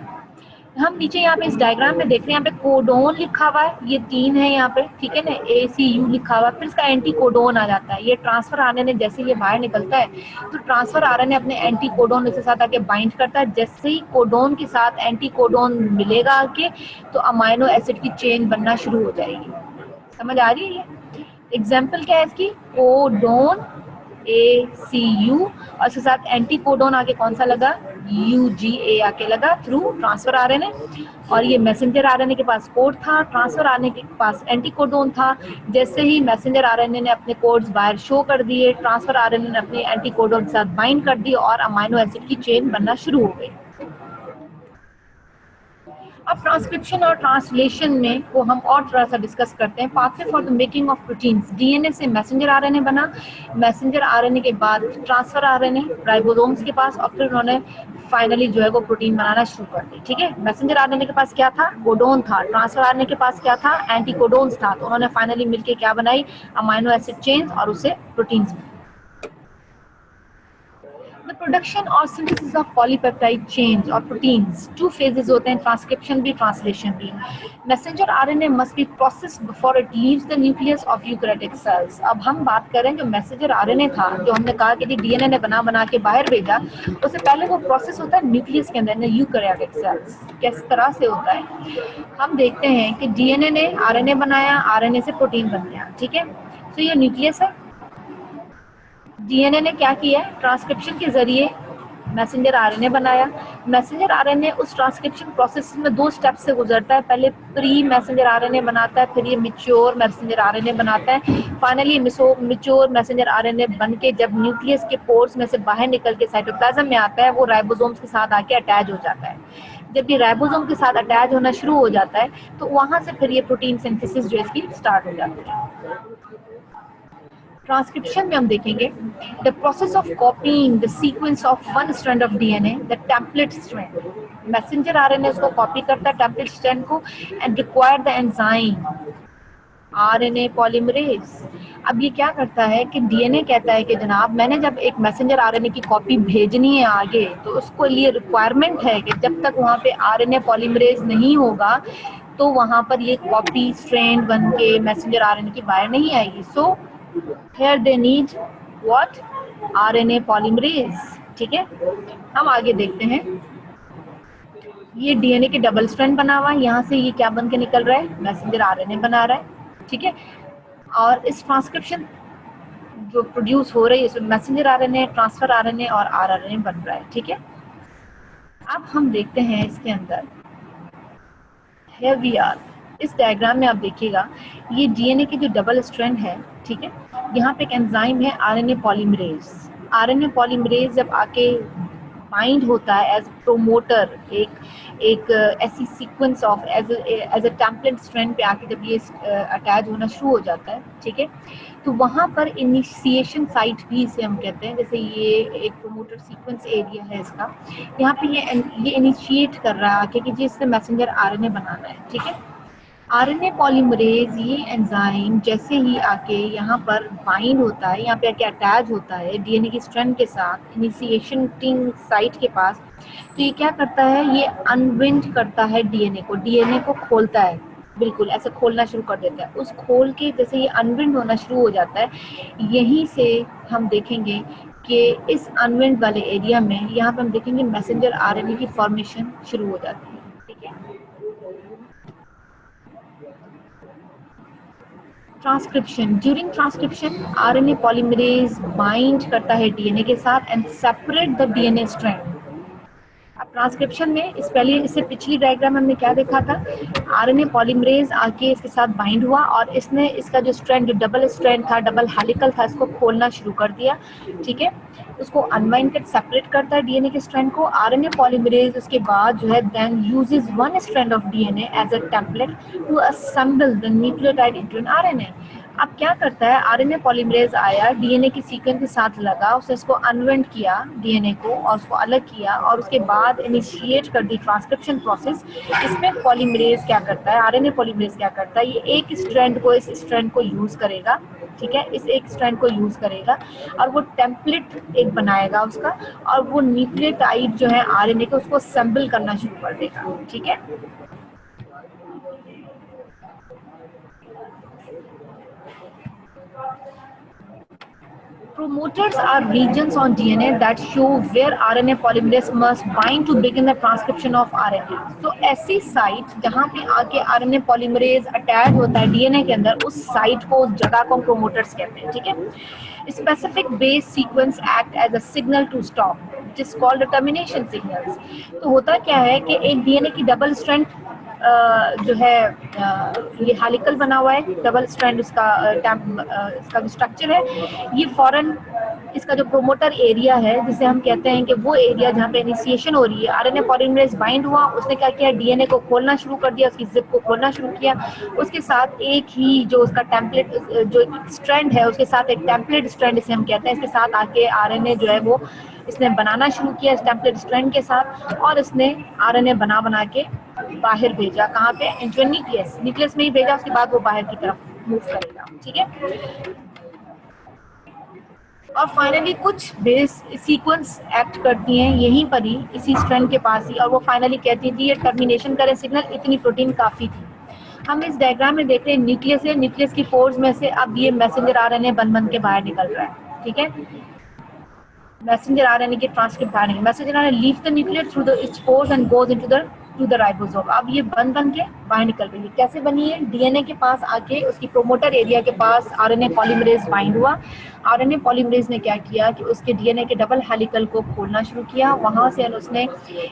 हम नीचे यहाँ पे इस डायग्राम में देख रहे हैं, यहाँ पे कोडोन लिखा हुआ है, ये 3 है यहाँ पे, ठीक है ना, ACU लिखा हुआ है, फिर इसका एंटी कोडोन आ जाता है। ये ट्रांसफर आरएनए जैसे ये बाहर निकलता है तो ट्रांसफर आरएनए अपने एंटी कोडोन के साथ आके बाइंड करता है। जैसे ही कोडोन के साथ एंटी कोडोन मिलेगा आके तो अमाइनो एसिड की चेन बनना शुरू हो जाएगी। समझ आ रही है ये? एग्जाम्पल क्या है इसकी, कोडोन ACU और उसके साथ एंटी कोडोन आके कौन सा लगा, UGA आके लगा थ्रू ट्रांसफर आरएनए। और ये मैसेंजर आरएनए के पास कोड था, ट्रांसफर आरएनए के पास एंटी कोडोन था। जैसे ही मैसेंजर आरएनए ने अपने कोड्स बाहर शो कर दिए, ट्रांसफर आरएनए ने अपने एंटी कोडोन के साथ बाइंड कर दिए और अमाइनो एसिड की चेन बनना शुरू हो गई। अब ट्रांसक्रिप्शन और ट्रांसलेशन में को हम और थोड़ा सा डिस्कस करते हैं। Pathway for the making of proteins, DNA से मैसेंजर आरएनए बना, मैसेंजर आरएनए के बाद ट्रांसफर आरएनए राइबोसोम्स के पास और फिर उन्होंने फाइनली जो है वो प्रोटीन बनाना शुरू कर दी। ठीक है, मैसेंजर आरएनए के पास क्या था, कोडोन था, ट्रांसफर आरएनए के पास क्या था, एंटी कोडोन्स था, तो उन्होंने फाइनली मिलकर क्या बनाई, अमाइनो एसिड चेन्स और उसे प्रोटीन्स। The प्रोडक्शन और सिंथेसिस ऑफ पॉलीपेप्टाइड चेन्स और प्रोटीन्स, टू फेजेस होते हैं, ट्रांसक्रिप्शन भी ट्रांसलेशन भी। Messenger RNA must be processed before it leaves the nucleus of eukaryotic cells. अब हम बात करें जो मैसेंजर आरएनए था, जो हमने कहा कि डीएनए ने बना बना के बाहर भेजा, उससे पहले वो प्रोसेस होता है न्यूक्लियस के अंदर यूकैरियोटिक सेल्स। किस तरह से होता है हम देखते हैं कि डीएनए ने आरएनए बनाया, आरएनए से प्रोटीन बन गया, ठीक है। तो ये न्यूक्लियस है। डीएनए ने क्या किया, ट्रांसक्रिप्शन के जरिए मैसेंजर आरएनए बनाया। मैसेंजर आरएनए उस ट्रांसक्रिप्शन प्रोसेस में 2 स्टेप से गुजरता है। पहले प्री मैसेंजर आरएनए बनाता है, फिर ये मैच्योर मैसेंजर आरएनए बनाता है। फाइनली मैच्योर मैसेंजर आरएनए बन के जब न्यूक्लियस के पोर्स में से बाहर निकल के साइटोप्लाज्म में आता है, वो राइबोसोम्स के साथ आके अटैच हो जाता है। जब ये राइबोसोम के साथ अटैच होना शुरू हो जाता है, तो वहां से फिर ये प्रोटीन सिंथेसिस जो इसकी स्टार्ट हो जाती है। ट्रांसक्रिप्शन में हम देखेंगे the process of copying the sequence of one strand of DNA, the template strand. Messenger RNA उसको कॉपी करता है टेम्पलेट स्ट्रैंड को and require the enzyme RNA polymerase. अब ये क्या करता है कि डीएनए कहता है कि जनाब मैंने जब एक मैसेंजर आरएनए की कॉपी भेजनी है आगे, तो उसको लिए रिक्वायरमेंट है कि जब तक वहाँ पे आरएनए पॉलीमरेज नहीं होगा, तो वहाँ पर ये कॉपी स्ट्रैंड बन के मैसेंजर आरएनए की बाहर नहीं आएगी। सो here they need what? RNA polymerase, ठीक है। हम आगे देखते हैं, ये डीएनए के डबल स्ट्रैंड बना हुआ है, यहाँ से ये क्या बन के निकल रहा है, मैसेंजर आरएनए बना रहा है, ठीक है। और इस ट्रांसक्रिप्शन जो प्रोड्यूस हो रही है इसमें मैसेंजर आरएनए, ट्रांसफर आरएनए और आरआरएनए बन रहा है, ठीक है। अब हम देखते हैं इसके अंदर, here we are, इस डायग्राम में आप देखिएगा ये डीएनए की जो डबल स्ट्रैंड है, ठीक है, यहाँ पे एक एंजाइम है आरएनए पॉलीमरेज। आरएनए पॉलीमरेज जब आके बाइंड होता है एज प्रोमोटर, एक ऐसी sequence of as a template strand पे आके जब ये अटैच होना शुरू हो जाता है, ठीक है, तो वहाँ पर इनिशिएशन साइट भी इसे हम कहते हैं। जैसे ये एक प्रोमोटर सीक्वेंस एरिया है इसका, यहाँ पे ये इनिशिएट कर रहा है आके कि जिससे मैसेंजर आरएनए बनाना है, ठीक है। आरएनए पॉलीमरेज ये एंजाइम जैसे ही आके यहाँ पर बाइंड होता है, यहाँ पे आके अटैच होता है डीएनए की स्ट्रैंड के साथ इनिशिएटिंग साइट के पास, तो ये क्या करता है, ये अनविंड करता है डीएनए को खोलता है, बिल्कुल ऐसे खोलना शुरू कर देता है। उस खोल के जैसे ये अनविंड होना शुरू हो जाता है, यहीं से हम देखेंगे कि इस अनविंड वाले एरिया में यहाँ पे हम देखेंगे मैसेंजर आरएनए की फॉर्मेशन शुरू हो जाती है, ठीक है। Transcription, during transcription RNA polymerase bind करता है डीएनए के साथ and separate the DNA strand. अब ट्रांसक्रिप्शन में इससे पिछली डायग्राम हमने क्या देखा था, आरएनए पॉलीमरेज आके इसके साथ बाइंड हुआ और इसने इसका जो स्ट्रैंड, जो डबल स्ट्रैंड था, डबल हेलिकल था, इसको खोलना शुरू कर दिया, ठीक है। उसको अनवाइंड कर सेपरेट करता है डीएनए के स्ट्रैंड को। आरएनए पॉलीमरेज उसके बाद जो है then uses one strand of DNA as a template to assemble the nucleotide into an RNA. अब क्या करता है, आरएनए पॉलीमरेज आया, डीएनए की सीक्वेंस के साथ लगा, उसने इसको अनवेंड किया डीएनए को और उसको अलग किया और उसके बाद इनिशिएट कर दी ट्रांसक्रिप्शन प्रोसेस। इसमें पॉलीमरेज क्या करता है, आरएनए पॉलीमरेज क्या करता है, ये एक स्ट्रैंड को, इस स्ट्रैंड को यूज करेगा, ठीक है, इस एक स्ट्रैंड को यूज करेगा और वो टेम्पलेट एक बनाएगा उसका, और वो न्यूक्लियोटाइड जो है आरएनए के उसको असेंबल करना शुरू कर देगा, ठीक है। Promoters are regions on DNA that show where RNA polymerase must bind to begin the transcription of RNA. So ऐसी साइट जहाँ पे आके RNA polymerase अटैच होता है DNA के अंदर, उस साइट को, उस जगह को प्रोमोटर्स कहते हैं, ठीक है। Specific base sequence act as a signal to stop, which is called the termination signals. तो होता क्या है कि एक DNA की डबल स्ट्रैंड जो है ये हेलिकल बना हुआ है, डबल स्ट्रैंड इसका जो स्ट्रक्चर है, ये फॉरन इसका जो प्रोमोटर एरिया है, जिसे हम कहते हैं कि वो एरिया जहाँ पे इनिशिएशन हो रही है, आरएनए पॉलीमरेज बाइंड हुआ, उसने क्या किया, डीएनए को खोलना शुरू कर दिया, उसकी जिप को खोलना शुरू किया, उसके साथ एक ही जो उसका टेम्पलेट जो स्ट्रैंड है, उसके साथ एक टेम्पलेट स्ट्रैंड इसे हम कहते हैं, इसके साथ आके आरएनए जो है वो इसने बनाना शुरू किया इस टेम्पलेट स्ट्रैंड के साथ, और इसने आरएनए बना के बाहर भेजा, कहाँ पे, इनटू न्यूक्लियस में ही भेजा, उसके बाद वो बाहर की तरफ मूव करेगा, ठीक है। और फाइनली कुछ बेस सीक्वेंस एक्ट करती हैं यहीं पर ही, इसी स्ट्रैंड के पास ही, और वो फाइनली कहती है कि ये टर्मिनेशन करे सिग्नल, इतनी प्रोटीन काफ़ी थी। हम इस डायग्राम में देख रहे हैं न्यूक्लियस है, न्यूक्लियस की पोर्स में से अब ये मैसेंजर आरएनए बन बन के बाहर निकल रहा है, ठीक है। मैसेंजर आरएनए के ट्रांसक्रिप्ट बाहर निकल, messenger RNA leave the nucleus through the it's pores and goes into the ribosome. अब ये बन बन के बाहर निकल रही है। कैसे बनी है? डीएनए के पास आके उसकी प्रोमोटर एरिया के पास आरएनए पॉलीमरेज बाइंड हुआ। आरएनए पॉलीमरेज ने क्या किया कि उसके डीएनए के डबल हेलिकल को खोलना शुरू किया। वहां से उसने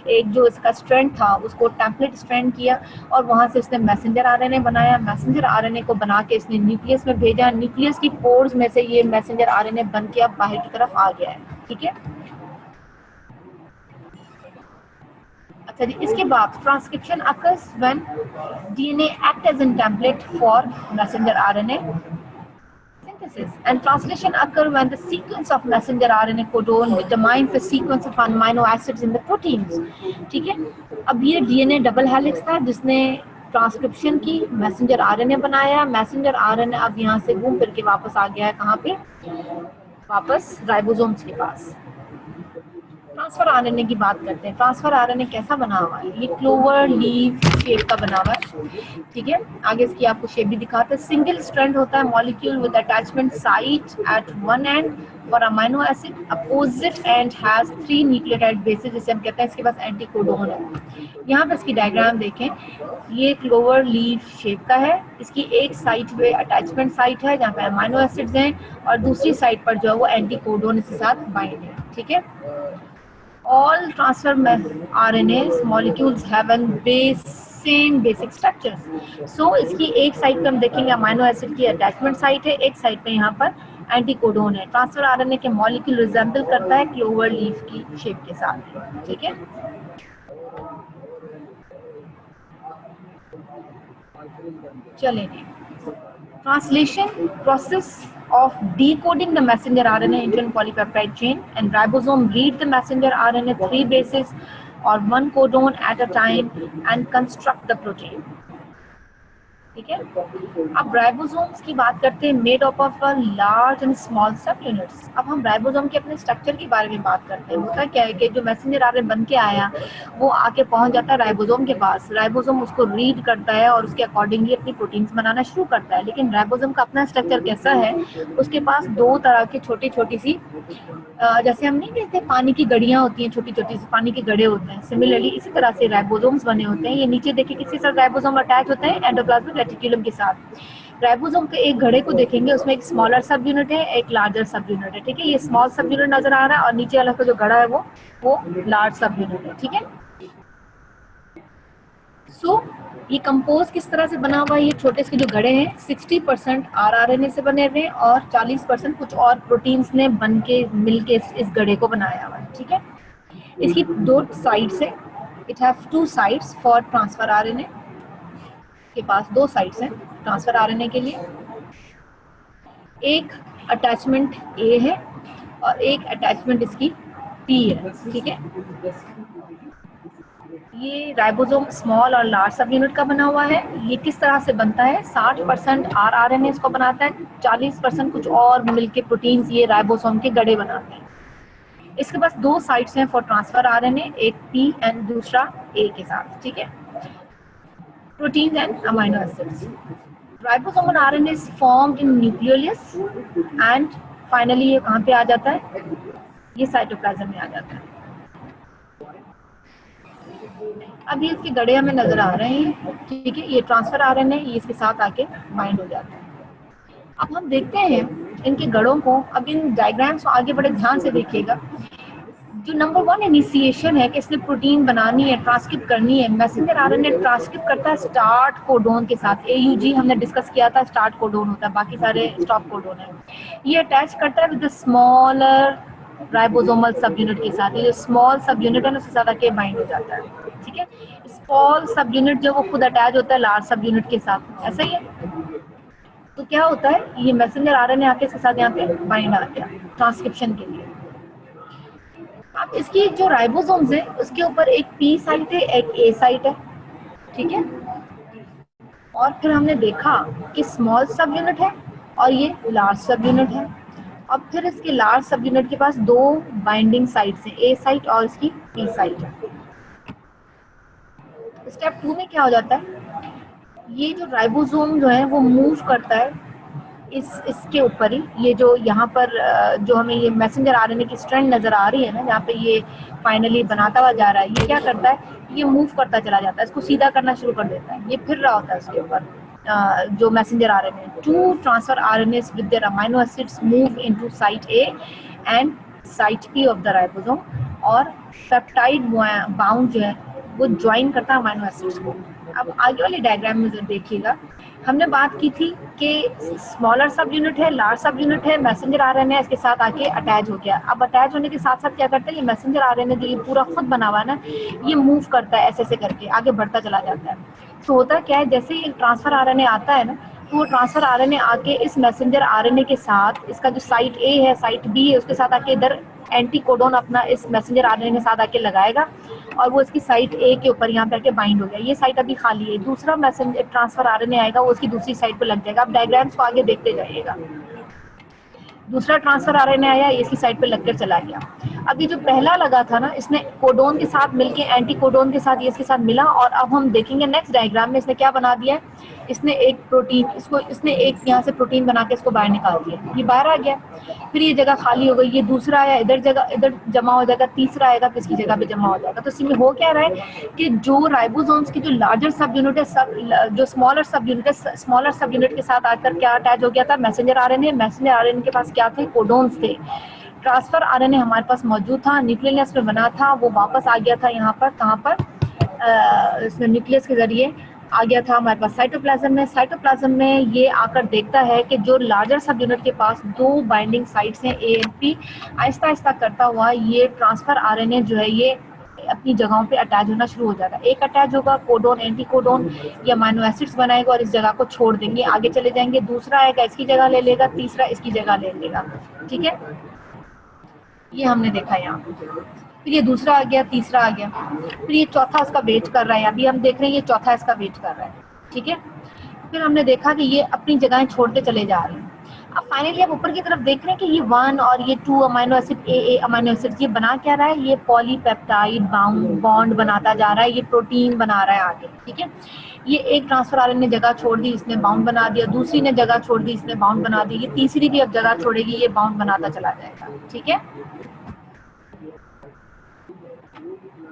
एक जो इसका स्ट्रैंड था उसको टेम्पलेट स्ट्रैंड किया, और वहां से उसने मैसेंजर आरएनए बनाया। मैसेंजर आरएनए को बना के इसने न्यूक्लियस में भेजा। न्यूक्लियस की पोर्स में से ये मैसेंजर आरएनए बन के अब बाहर की तरफ आ गया है, ठीक है। अच्छा जी, इसके बाद transcription occurs when DNA act as a template for messenger RNA synthesis, and translation occur when the sequence of messenger RNA codon determines the sequence of amino acids in the proteins, ठीक है। अब ये DNA double helix था जिसने transcription की, messenger RNA बनाया। Messenger RNA अब यहाँ से घूम फिर के वापस आ गया है, कहाँ पे? वापस राइबोसोम्स के पास। ट्रांसफर आरएनए की बात करते हैं। ट्रांसफर आरएनए कैसा बना हुआ है? ये क्लोवर लीफ शेप का बना हुआ है, ठीक है। आगे इसकी आपको शेप भी दिखाते हैं। सिंगल स्ट्रैंड होता है, molecule with attachment site at one end for amino acid, opposite end has 3 nucleotide bases, जिसे हम कहते हैं इसके पास एंटीकोडोन है। यहाँ पे इसकी डायग्राम देखें, ये क्लोवर लीफ शेप का है। इसकी एक साइड पे अटैचमेंट साइट है जहाँ पे अमीनो एसिड्स हैं, और दूसरी साइड पर जो है वो एंटीकोडोन इसके साथ बाइंड है, ठीक है। All transfer RNAs molecules have a same basic structures. So इसकी एक साइड पे हम देखेंगे अमीनो एसिड की अटैचमेंट साइट है, एक साइड पे यहाँ पर एंटीकोडोन है। ट्रांसफर आरएनए के मॉलिक्यूल रिजेंबल करता है क्लोवर लीफ की शेप के साथ, ठीक है। चलेंगे translation process of decoding the messenger RNA into a polypeptide chain, and ribosome read the messenger RNA 3 bases or 1 codon at a time and construct the protein, ठीक है। अब राइबोसोम्स की बात करते हैं, made up of large and small सब units. अब हम राइबोसोम के अपने स्ट्रक्चर के बारे में बात करते हैं। होता क्या है कि जो मैसेंजर आरएनए बन के आया वो आके पहुंच जाता है राइबोसोम के पास। राइबोसोम उसको रीड करता है और उसके अकॉर्डिंगली अपनी प्रोटीन्स बनाना शुरू करता है। लेकिन राइबोसोम का अपना स्ट्रक्चर कैसा है? उसके पास 2 तरह की छोटी छोटी सी, जैसे हम नहीं कहते पानी की गड़ियां होती हैं, छोटी छोटी सी पानी के गड्ढे होते हैं, सिमिलरली इसी तरह से राइबोसोम्स बने होते हैं। ये नीचे देखिए किसी साथ राइबोसोम अटैच होते हैं एंडोप्लाज्मिक रेटिकुलम के साथ। राइबोसोम के एक घड़े को देखेंगे, उसमें एक स्मॉलर सब यूनिट है, एक लार्जर सब यूनिट है, ठीक है। ये स्मॉल सब यूनिट नजर आ रहा है और नीचे वाला का जो घड़ा है वो लार्ज सब यूनिट है, ठीक है। सो ये कंपोज किस तरह से बना हुआ है? ये छोटे से जो घड़े हैं 60% आरआरएनए से बने हुए हैं और 40% कुछ और प्रोटीन्स ने बन के मिल के इस घड़े को बनाया हुआ है, ठीक है। इसकी 2 साइड्स है, it have 2 sides for transfer RNA. के पास 2 साइड्स हैं ट्रांसफर आरएनए के लिए। एक अटैचमेंट ए है और एक अटैचमेंट इसकी पी है, ठीक है। ये राइबोसोम स्मॉल और लार्ज सब यूनिट का बना हुआ है। ये किस तरह से बनता है? 60% आरआरएनए इसको बनाता है, 40% कुछ और मिलके प्रोटीन्स ये राइबोसोम के गड़े बनाते हैं। इसके पास 2 साइट्स हैं फॉर ट्रांसफर आरएनए, एक पी एंड दूसरा ए के साथ, ठीक है। Proteins and amino acids. Ribosomal RNA is formed in nucleolus and finally ये कहाँ पे आ जाता है? ये साइटोप्लाज्म में आ जाता है। अब ये इसके गड़े हमें नजर आ रहे हैं, ठीक है। ये ट्रांसफर आरएनए ये इसके साथ आके बाइंड हो जाता है। अब हम देखते हैं इनके गड़ों को। अब इन डायग्राम्स को आगे बड़े ध्यान से देखिएगा। जो नंबर 1 इनिशिएशन है कि इसने प्रोटीन बनानी है, ट्रांसक्रिप्ट करनी है। मैसेंजर आरएनए ट्रांसक्रिप्ट करता है स्टार्ट कोडोन के साथ। एयूजी हमने डिस्कस किया था, स्टार्ट कोडोन होता है, बाकी सारे स्टॉप कोडोन है। ये अटैच करता है विद स्मॉलर राइबोसोमल सब यूनिट के साथ। ये जो स्मॉल सब यूनिट है ना उसके साथ आके बाइंड हो जाता है, ठीक है। स्मॉल सब यूनिट जो वो खुद अटैच होता है लार्ज सब यूनिट के साथ, ऐसा ही है। तो क्या होता है? ये मैसेंजर आरएनए आके इसके साथ यहाँ पे बाइंड आ गया ट्रांसक्रिप्शन के लिए। अब इसकी जो राइबोसोम्स है उसके ऊपर एक पी साइट है, एक ए साइट है, ठीक है। और फिर हमने देखा कि स्मॉल सब यूनिट है और ये लार्ज सब यूनिट है। अब फिर इसके लार्ज सब यूनिट के पास दो बाइंडिंग साइट्स हैं, ए साइट और इसकी पी साइट है। स्टेप 2 में क्या हो जाता है, ये जो राइबोसोम जो है वो मूव करता है इसके ऊपर ही, ये जो यहाँ पर जो हमें ये मैसेंजर आरएनए की स्ट्रैंड नजर आ रही है ना, जहाँ पे ये फाइनली बनाता हुआ जा रहा है, ये क्या करता है, ये मूव करता चला जाता है, इसको सीधा करना शुरू कर देता है, ये फिर रहा होता है उसके ऊपर जो messenger RNA. To transfer RNAs with their amino acids move into site A and site B of the ribosome, और पेप्टाइड बाउंड जो है वो ज्वाइन करता है अमीनो एसिड्स को। अब आगे वाले डायग्राम में देखिएगा, हमने बात की थी कि स्मॉलर सब यूनिट है, लार्ज सब यूनिट है, मैसेंजर आरएनए इसके साथ आके अटैच हो गया। अब अटैच होने के साथ साथ क्या करता है, ये मैसेंजर आरएनए जो ये पूरा खुद बना हुआ है ना, ये मूव करता है ऐसे ऐसे करके आगे बढ़ता चला जाता है। तो होता क्या है, जैसे ही ट्रांसफर आरएनए आता है ना, तो वो ट्रांसफर आरएनए आके इस मैसेंजर आरएनए के साथ इसका जो साइट ए है साइट बी है उसके साथ आके इधर एंटी कोडोन अपना इस मैसेंजर आरएनए के साथ आके लगाएगा, और वो इसकी साइट ए के ऊपर यहाँ पे आके बाइंड हो गया, ये साइट अभी खाली है। दूसरा मैसेंजर ट्रांसफर आरएनए आएगा, वो उसकी दूसरी साइट पे लग जाएगा। आप डायग्राम्स को आगे देखते जाइएगा। दूसरा ट्रांसफर आरएनए आया, ये इसकी साइट पे लगकर चला गया। अब ये जो पहला लगा था ना, इसने कोडोन के साथ मिलके एंटी कोडोन के साथ ये इसके साथ मिला, और अब हम देखेंगे नेक्स्ट डायग्राम में इसने क्या बना दिया है, इसने एक प्रोटीन इसने एक यहाँ से प्रोटीन बना के इसको बाहर निकाल दिया, ये बाहर आ गया, फिर ये जगह खाली हो गई, ये दूसरा आया, इधर जमा हो जाएगा, तीसरा आएगा, फिर इसकी जगह पे जमा हो जाएगा। तो इसमें हो क्या रहा है कि जो राइबोसोम्स की जो लार्जर सब यूनिट है, जो स्मॉलर सब यूनिट के साथ आकर क्या अटैच हो गया था, मैसेंजर आरएनए के पास क्या थे, कोडोन्स थे। ट्रांसफर आरएनए हमारे पास मौजूद था, न्यूक्लियस में बना था, वो वापस आ गया था यहाँ पर, कहाँ पर इसमें न्यूक्लियस के जरिए आ गया था हमारे पास साइटोप्लाज्म में। साइटोप्लाज्म में ये आकर देखता है कि जो लार्जर सब यूनिट के पास दो बाइंडिंग साइट्स हैं A and P, Aahista Aahista करता हुआ ये ट्रांसफर आरएनए जो है ये अपनी जगहों पे अटैच होना शुरू हो जाएगा। एक अटैच होगा कोडोन एंटी कोडोन या अमीनो एसिड्स बनाएगा और इस जगह को छोड़ देंगे, आगे चले जाएंगे। दूसरा आएगा इसकी जगह ले लेगा, तीसरा इसकी जगह ले लेगा, ठीक है, ये हमने देखा यहाँ। फिर ये दूसरा आ गया, तीसरा आ गया, फिर ये चौथा इसका वेट कर रहा है, अभी हम देख रहे हैं ये चौथा इसका वेट कर रहा है, ठीक है। फिर हमने देखा कि ये अपनी जगहें छोड़ते चले जा रहे हैं। अब फाइनली आप ऊपर की तरफ देख रहे हैं कि ये 1 और ये 2 amino acid A amino acid ये बना क्या रहा है, ये पॉलीपेप्टाइड बॉन्ड बनाता जा रहा है, ये प्रोटीन बना रहा है आगे, ठीक है। ये एक ट्रांसफर आरएनए ने जगह छोड़ दी, इसने बाउंड बना दिया, दूसरी ने जगह छोड़ दी, इसने बाउंड बना दी, ये तीसरी भी अब जगह छोड़ेगी, ये बाउंड बनाता चला जाएगा, ठीक है।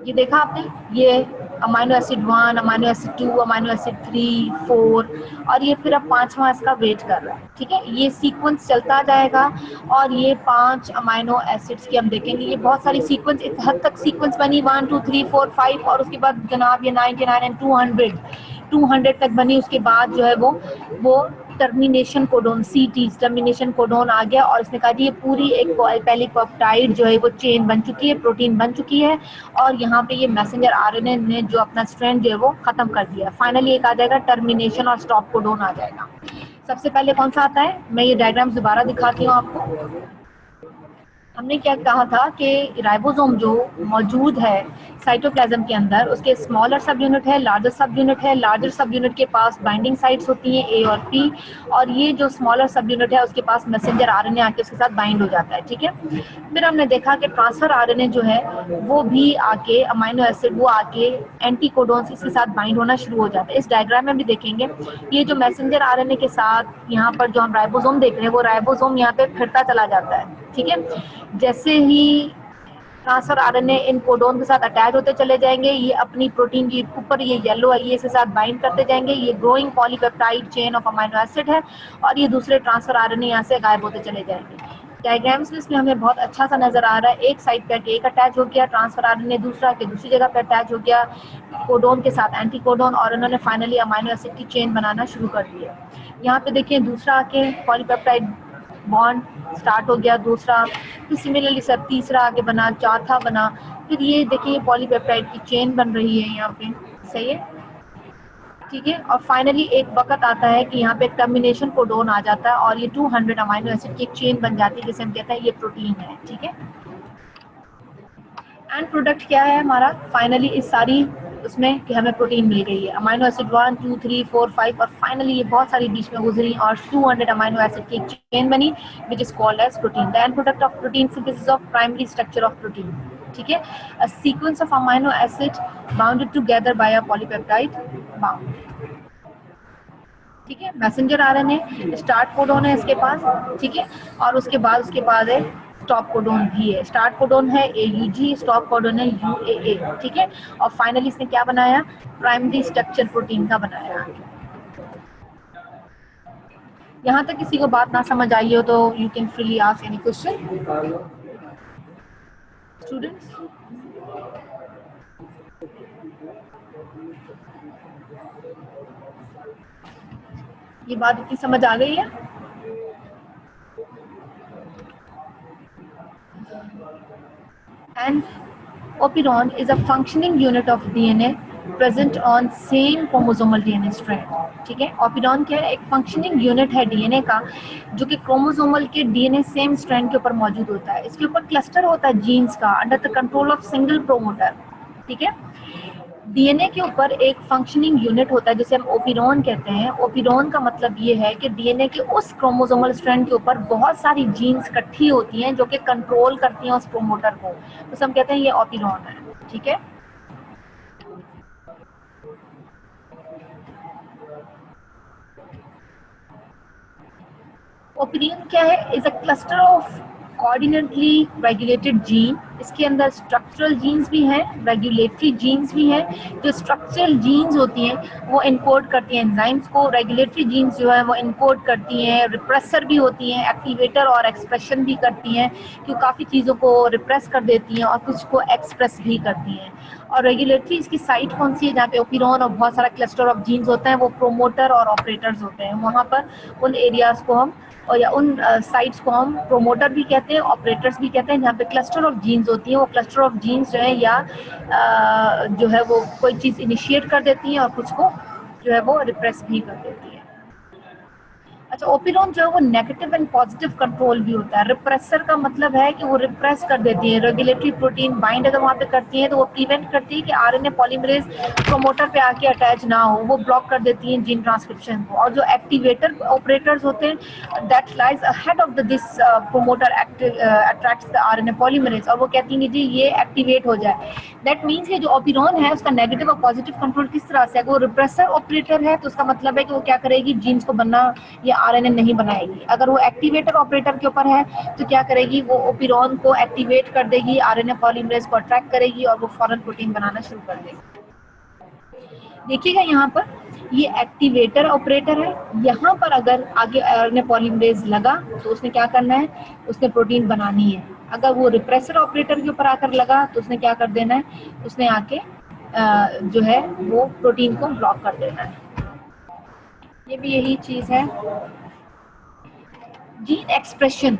ये देखा आपने, ये amino acid 1, amino acid 2, amino acid 3, 4, और ये फिर अब 5वां इसका वेट कर रहा है, ठीक है। ये सीक्वेंस चलता जाएगा और ये 5 अमीनो एसिड्स की हम देखेंगे, ये बहुत सारी सीक्वेंस, इस हद तक सीक्वेंस बनी 1 2 3 4 5, और उसके बाद जनाब ये 99 एंड 200 तक बनी। उसके बाद जो है वो टर्मिनेशन कोडोन टर्मिनेशन कोडोन आ गया, और इसने कहा जी ये पूरी एक पहली पेप्टाइड जो है वो चेन बन चुकी है, प्रोटीन बन चुकी है, और यहाँ पे ये मैसेंजर आरएनए ने जो अपना स्ट्रैंड जो है वो खत्म कर दिया। फाइनली एक आ जाएगा टर्मिनेशन और स्टॉप कोडोन आ जाएगा। सबसे पहले कौन सा आता है, मैं ये डायग्राम दोबारा दिखाती हूँ आपको। हमने क्या कहा था कि राइबोसोम जो मौजूद है साइटोप्लाज्म के अंदर, उसके स्मॉलर सब यूनिट है, लार्जर सब यूनिट है। लार्जर सब यूनिट के पास बाइंडिंग साइट्स होती हैं ए और पी, और ये जो स्मॉलर सब यूनिट है उसके पास मैसेंजर आरएनए आके उसके साथ बाइंड हो जाता है, ठीक है। फिर हमने देखा कि ट्रांसफर आरएनए जो है वो भी आके अमीनो एसिड वो आके एंटी कोडोन्स इसके साथ बाइंड होना शुरू हो जाता है। इस डायग्राम में भी देखेंगे ये जो मैसेंजर आरएनए के साथ यहाँ पर जो हम राइबोसोम देख रहे हैं, वो राइबोसोम यहाँ पे फिरता चला जाता है, ठीक है। जैसे ही ट्रांसफर आरएनए इन कोडोन के साथ अटैच होते चले जाएंगे, ये अपनी प्रोटीन के ऊपर ये येलो है ये इसके साथ बाइंड करते जाएंगे, ये growing polypeptide chain of amino acid है, और ये दूसरे ट्रांसफर आरएनए यहाँ से गायब होते चले जाएंगे। डायग्राम्स में इसमें हमें बहुत अच्छा सा नजर आ रहा है, एक साइड पे एक अटैच हो गया ट्रांसफर आरएनए, दूसरा के दूसरी जगह पे अटैच हो गया कोडोन के साथ एंटी कोडोन, और उन्होंने फाइनली अमीनो एसिड की चेन बनाना शुरू कर दिया। यहाँ पे देखिए दूसरा आके पॉलीपेप्टाइड बॉन्ड स्टार्ट हो गया, दूसरा, फिर सिमिलरली सर तीसरा आगे बना, चौथा बना, फिर ये देखिए पॉलीपेप्टाइड की चेन बन रही है यहाँ पे, सही है, ठीक है। और फाइनली एक वक्त आता है कि यहाँ पे टर्मिनेशन कोडोन आ जाता है और ये 200 अमीनो एसिड की एक चेन बन जाती है, जिसे हम कहते हैं ये प्रोटीन है, ठीक है। एंड प्रोडक्ट क्या है हमारा, फाइनली इस सारी उसमें कि हमें प्रोटीन मिल गई है, अमाइनो एसिड 1 2 3 4 5 और फाइनली ये बहुत सारी बीच में गुजरी और 200 अमाइनो एसिड की एक चेन बनी which is called as protein. The end product of protein synthesis of primary structure of protein, ठीक है, a sequence of amino acid bounded together by a polypeptide bound, ठीक है। मैसेंजर आरएनए स्टार्ट कोडोन है इसके पास, ठीक है, और उसके बाद है स्टॉप कोडोन भी है। स्टार्ट कोडोन है AUG, स्टॉप कोडोन है UAA, ठीक है, और फाइनली इसने क्या बनाया, प्राइमरी स्ट्रक्चर प्रोटीन का बनाया। यहाँ तक किसी को बात ना समझ आई हो तो you can freely ask any question students. ये बात इतनी समझ आ गई है? And operon is a functioning unit of DNA present on same chromosomal DNA strand, ठीक है। operon क्या है, एक functioning unit है DNA का जो कि chromosomal के DNA same strand के ऊपर मौजूद होता है। इसके ऊपर cluster होता है genes का under the control of single promoter, ठीक है। डीएनए के ऊपर एक फंक्शनिंग यूनिट होता है जिसे हम ओपिरॉन कहते हैं। ओपिरॉन का मतलब ये है कि डीएनए के उस क्रोमोसोमल स्ट्रैंड के ऊपर बहुत सारी जीन्स इकट्ठी होती हैं जो कि कंट्रोल करती हैं उस प्रोमोटर को, तो हम कहते हैं ये ओपिरॉन है, ठीक है। ओपिरॉन क्या है, is a cluster of coordinately regulated gene. इसके अंदर स्ट्रक्चरल जीन्स भी हैं, रेगुलेटरी जीन्स भी हैं। जो स्ट्रक्चरल जीन्स होती हैं वो इनकोड करती हैं एंजाइम्स को, रेगुलेटरी जीन्स जो है वो इनकोड करती हैं, रिप्रेसर भी होती हैं, एक्टिवेटर और एक्सप्रेशन भी करती हैं, कि काफ़ी चीज़ों को रिप्रेस कर देती हैं और कुछ को एक्सप्रेस भी करती हैं। और रेगुलेटरी इसकी साइट कौन सी है, जहाँ पे ओपिरॉन और बहुत सारा क्लस्टर ऑफ जीन्स होता है, वो प्रोमोटर और ऑपरेटर्स होते हैं। वहाँ पर उन एरियाज को हम और या उन साइट्स को हम प्रोमोटर भी कहते हैं, ऑपरेटर्स भी कहते हैं, जहाँ पे क्लस्टर ऑफ जीन्स होती हैं। वो क्लस्टर ऑफ जीन्स जो है या जो है वो कोई चीज़ इनिशिएट कर देती हैं और कुछ को जो है वो रिप्रेस भी कर देती है। अच्छा, ओपिरॉन जो है वो नेगेटिव एंड पॉजिटिव कंट्रोल भी होता है। रिप्रेसर का मतलब है कि वो रिप्रेस कर देती है, रेगुलेटरी प्रोटीन बाइंड अगर वहाँ पे करती है तो वो प्रिवेंट करती है कि आरएनए पॉलीमरेज प्रोमोटर पे आके अटैच ना हो, वो ब्लॉक कर देती है जीन ट्रांसक्रिप्शन को। और जो एक्टिवेटर ऑपरेटर्स होते हैं that lies ahead of this promoter attracts the RNA polymerase, और वो कहती है जी ये एक्टिवेट हो जाए। दैट मीन्स कि जो ओपिरॉन है उसका नेगेटिव और पॉजिटिव कंट्रोल किस तरह से है, वो रिप्रेसर ऑपरेटर है तो उसका मतलब है कि वो क्या करेगी, जीन्स को बनना या आरएनए नहीं बनाएगी। अगर वो एक्टिवेटर ऑपरेटर के ऊपर है तो क्या करेगी, वो ओपिरॉन को एक्टिवेट कर देगी, आरएनए पॉलीमरेज को अट्रैक्ट करेगी और वो फौरन प्रोटीन बनाना शुरू कर देगी। देखिएगा यहाँ पर ये एक्टिवेटर ऑपरेटर है, यहाँ पर अगर आगे आरएनए पॉलीमरेज लगा तो उसने क्या करना है, उसने प्रोटीन बनानी है। अगर वो रिप्रेसर ऑपरेटर के ऊपर आकर लगा तो उसने क्या कर देना है, उसने आके जो है वो प्रोटीन को ब्लॉक कर देना है। ये भी यही चीज है। जीन एक्सप्रेशन,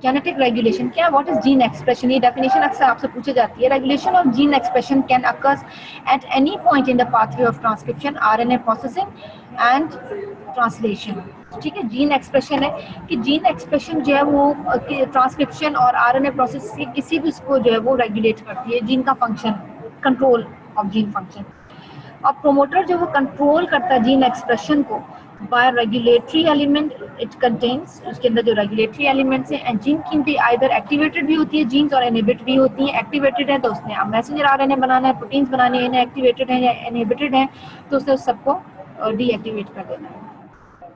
जेनेटिक रेगुलेशन क्या, व्हाट इज जीन एक्सप्रेशन, ये डेफिनेशन अक्सर आपसे पूछी जाती है। Regulation of gene expression can occurs at any point in the pathway of transcription, RNA processing and translation, ठीक है। जीन एक्सप्रेशन है कि जीन एक्सप्रेशन जो है वो ट्रांसक्रिप्शन और आरएनए प्रोसेस के किसी भी इसको जो है वो रेगुलेट करती है, जीन का function, control of gene function. और प्रोमोटर जो वो कंट्रोल करता है जीन एक्सप्रेशन को by regulatory element it contains, उसके अंदर जो रेगुलेटरी एलिमेंट्स हैं, एंड जीन की आइदर एक्टिवेटेड भी होती है जीन्स और इनहिबिट भी होती हैं। एक्टिवेटेड है तो उसने मैसेंजर आरएनए बनाना है, प्रोटीन्स बनाने हैं, एक्टिवेटेड है या इनहिबिटेड है तो उसने उस सबको डीएक्टिवेट कर देना है,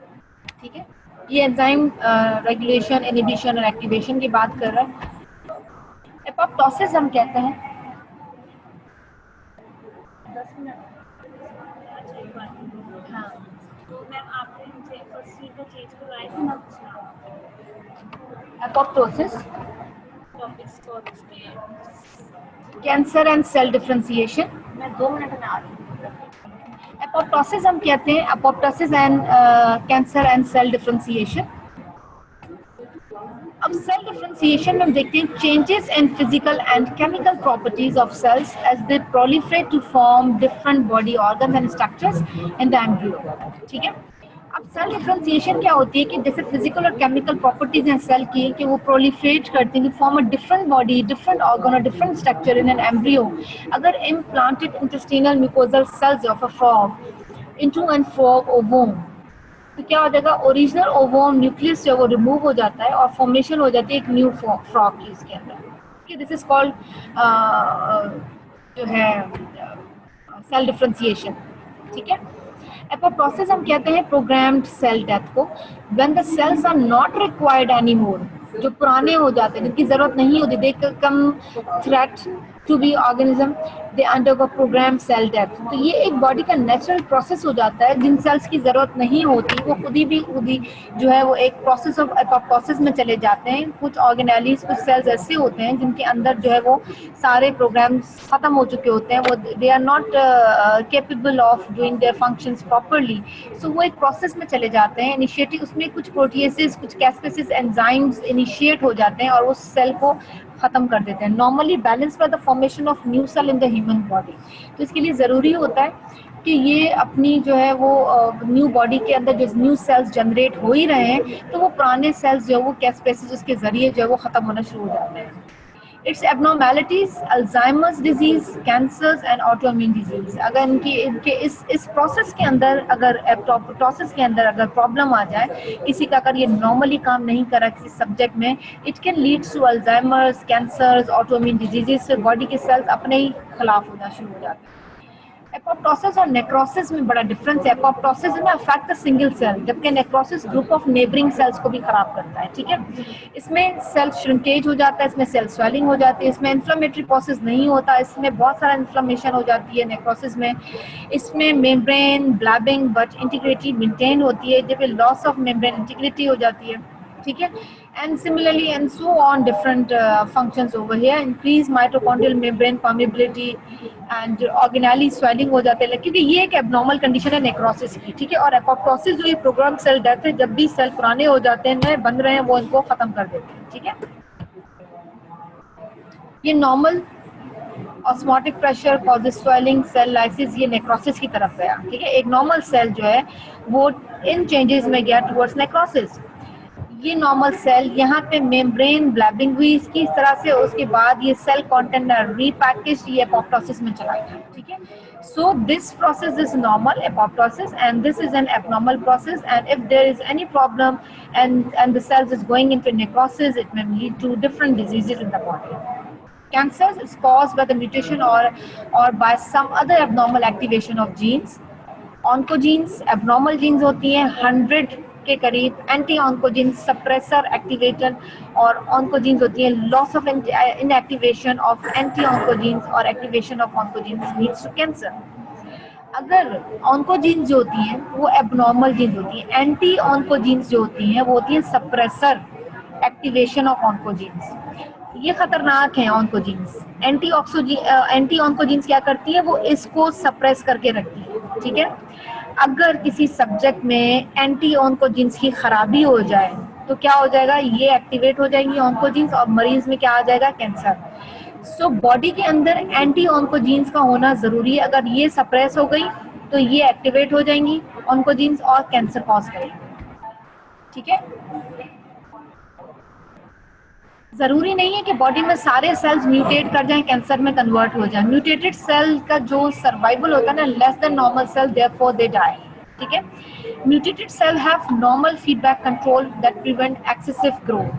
ठीक है। ये एंजाइम रेगुलेशन, इनहिबिशन और एक्टिवेशन की बात कर रहा है। एपोप्टोसिस हम कहते हैं, 10 मिनट हाँ, तो मैम आपने मुझे फर्स्ट वीक का चेंज करवाया था ना, एपोप्टोसिस टॉपिक्स को कैंसर एंड सेल डिफरेंशिएशन, मैं 2 मिनट में आ रही हूँ। एपोप्टोसिस हम कहते हैं, apoptosis and cancer and cell differentiation. अब सेल डिफरेंशिएशन में हम देखते हैं changes in physical and chemical properties of cells as they proliferate to form different body organs and structures in the embryo, ठीक है। अब सेल डिफरेंशिएशन क्या होती है कि जैसे फिजिकल और केमिकल प्रॉपर्टीज हैं सेल की कि वो प्रोलिफरेट करते हैं, form a different body, different organ और different structure in an embryo. अगर implanted intestinal mucosal cells of a frog into an frog ovum, तो क्या हो जाएगा, ओरिजिनल ओवोम न्यूक्लियस जो वो रिमूव हो जाता है और फॉर्मेशन हो जाती है एक न्यू फ्रॉग की इसके अंदर। दिस इज कॉल्ड जो है सेल डिफरेंशिएशन। ठीक है। एपोप्टोसिस हम कहते हैं प्रोग्राम्ड सेल डेथ को, when the cells are not required any more, जो पुराने हो जाते हैं, जिनकी जरूरत नहीं होती, they come threat to be organism, they undergo program cell death. तो ये एक बॉडी का नेचुरल प्रोसेस हो जाता है, जिन सेल्स की जरूरत नहीं होती वो खुद ही जो है वो एक प्रोसेस ऑफ एपोप्टोसिस में चले जाते हैं। कुछ ऑर्गेनेलीज, कुछ सेल्स ऐसे होते हैं जिनके अंदर जो है वो सारे प्रोग्राम्स खत्म हो चुके होते हैं, वो they are not capable of doing their functions properly, so वो एक प्रोसेस में चले जाते हैं। इनिशिएटिव उसमें कुछ प्रोटीएसेस, कुछ कैस्पेसिस, एंजाइम्स इनिशिएट हो जाते हैं और उस सेल को खत्म कर देते हैं। Normally balance by the formation of new cell in the human body. तो इसके लिए ज़रूरी होता है कि ये अपनी जो है वो न्यू बॉडी के अंदर जो न्यू सेल्स जनरेट हो ही रहे हैं, तो वो पुराने सेल्स जो है वो कैस्पेसिस उसके जरिए जो है वो खत्म होना शुरू हो जाते हैं। It's abnormalities, Alzheimer's disease, cancers and autoimmune disease. अगर इनके इस प्रोसेस के अंदर, अगर एपोप्टोसिस के अंदर अगर प्रॉब्लम आ जाए, किसी का अगर ये नॉर्मली काम नहीं कर रहा किसी सब्जेक्ट में, it can lead to Alzheimer's, cancers, autoimmune diseases. Body के सेल्स अपने ही खिलाफ होना शुरू हो जाते हैं। एपोप्टोसिस और नेक्रोसिस में बड़ा डिफरेंस है। एपोप्टोसिस में अफेक्ट द सिंगल सेल, जबकि necrosis group of neighbouring cells को भी खराब करता है। ठीक है। इसमें सेल श्रिंकेज हो जाता है, इसमें सेल स्वेलिंग हो जाती है, इसमें इन्फ्लेमेटरी प्रोसेस नहीं होता, इसमें बहुत सारा इन्फ्लेमेशन हो जाती है नेक्रोसिस में। इसमें मेम्ब्रेन ब्लैबिंग बट इंटीग्रिटी मेंटेन होती है, जब लॉस ऑफ मेम्ब्रेन इंटीग्रिटी हो जाती है। ठीक है। And similarly and so on different functions over here, increase mitochondrial membrane permeability and organelle swelling हो जाते हैं, क्योंकि ये एक एबनॉर्मल कंडीशन है नेक्रोसिस की। ठीक है। और एपोप्टोसिस जो ये प्रोग्राम सेल डेथ है, जब भी सेल पुराने हो जाते हैं, नए बन रहे हैं, वो इनको खत्म कर देते हैं। ठीक है। ये normal osmotic pressure causes swelling, cell lysis, ये नेक्रोसिस की तरफ गया। ठीक है। एक नॉर्मल सेल जो है वो इन चेंजेस में गया टुवर्ड्स नेक्रोसिस। ये नॉर्मल सेल यहाँ पे मेम्ब्रेन ब्लैबिंग हुई इसकी इस तरह से, उसके बाद ये सेल कंटेनर रीपैकेज, ये एपोप्टोसिस में चला गया। ठीक है। So this process is normal apoptosis and this is an abnormal process, and if there is any problem and the cells is going into necrosis, it may lead to different diseases in the body. Cancers is caused by the mutation or by some other abnormal activation of genes. Oncogenes abnormal genes होती हैं 100 के करीब, anti oncogene suppressor activator, और oncogenes होती हैं loss of inactivation of anti oncogenes और activation of oncogenes leads to cancer. अगर oncogenes जो होती हैं वो एबनॉर्मल जीन्स होती हैं, एंटी ऑन्कोजीन्स जो होती हैं वो होती हैं सप्रेसर एक्टिवेशन ऑफ ऑन्कोजीन्स. ये खतरनाक है ऑन्कोजीन्स. एंटी ऑन्कोजीन्स क्या करती है, वो इसको सप्रेस करके रखती है. ठीक है. अगर किसी सब्जेक्ट में एंटी ऑन्कोजीन्स की खराबी हो जाए तो क्या हो जाएगा, ये एक्टिवेट हो जाएंगी ऑन्कोजीन्स और मरीज में क्या आ जाएगा, कैंसर. सो बॉडी के अंदर एंटी ऑन्कोजीन्स का होना जरूरी है. अगर ये सप्रेस हो गई तो ये एक्टिवेट हो जाएंगी ऑन्कोजीन्स और कैंसर कॉज करेंगी. ठीक है. जरूरी नहीं है कि बॉडी में सारे सेल्स म्यूटेट कर जाएं, कैंसर में कन्वर्ट हो जाएं. म्यूटेटेड सेल का जो सर्वाइवल होता है ना, less than normal cell, therefore they die. ठीक है. Mutated cell have normal feedback control that prevent excessive growth.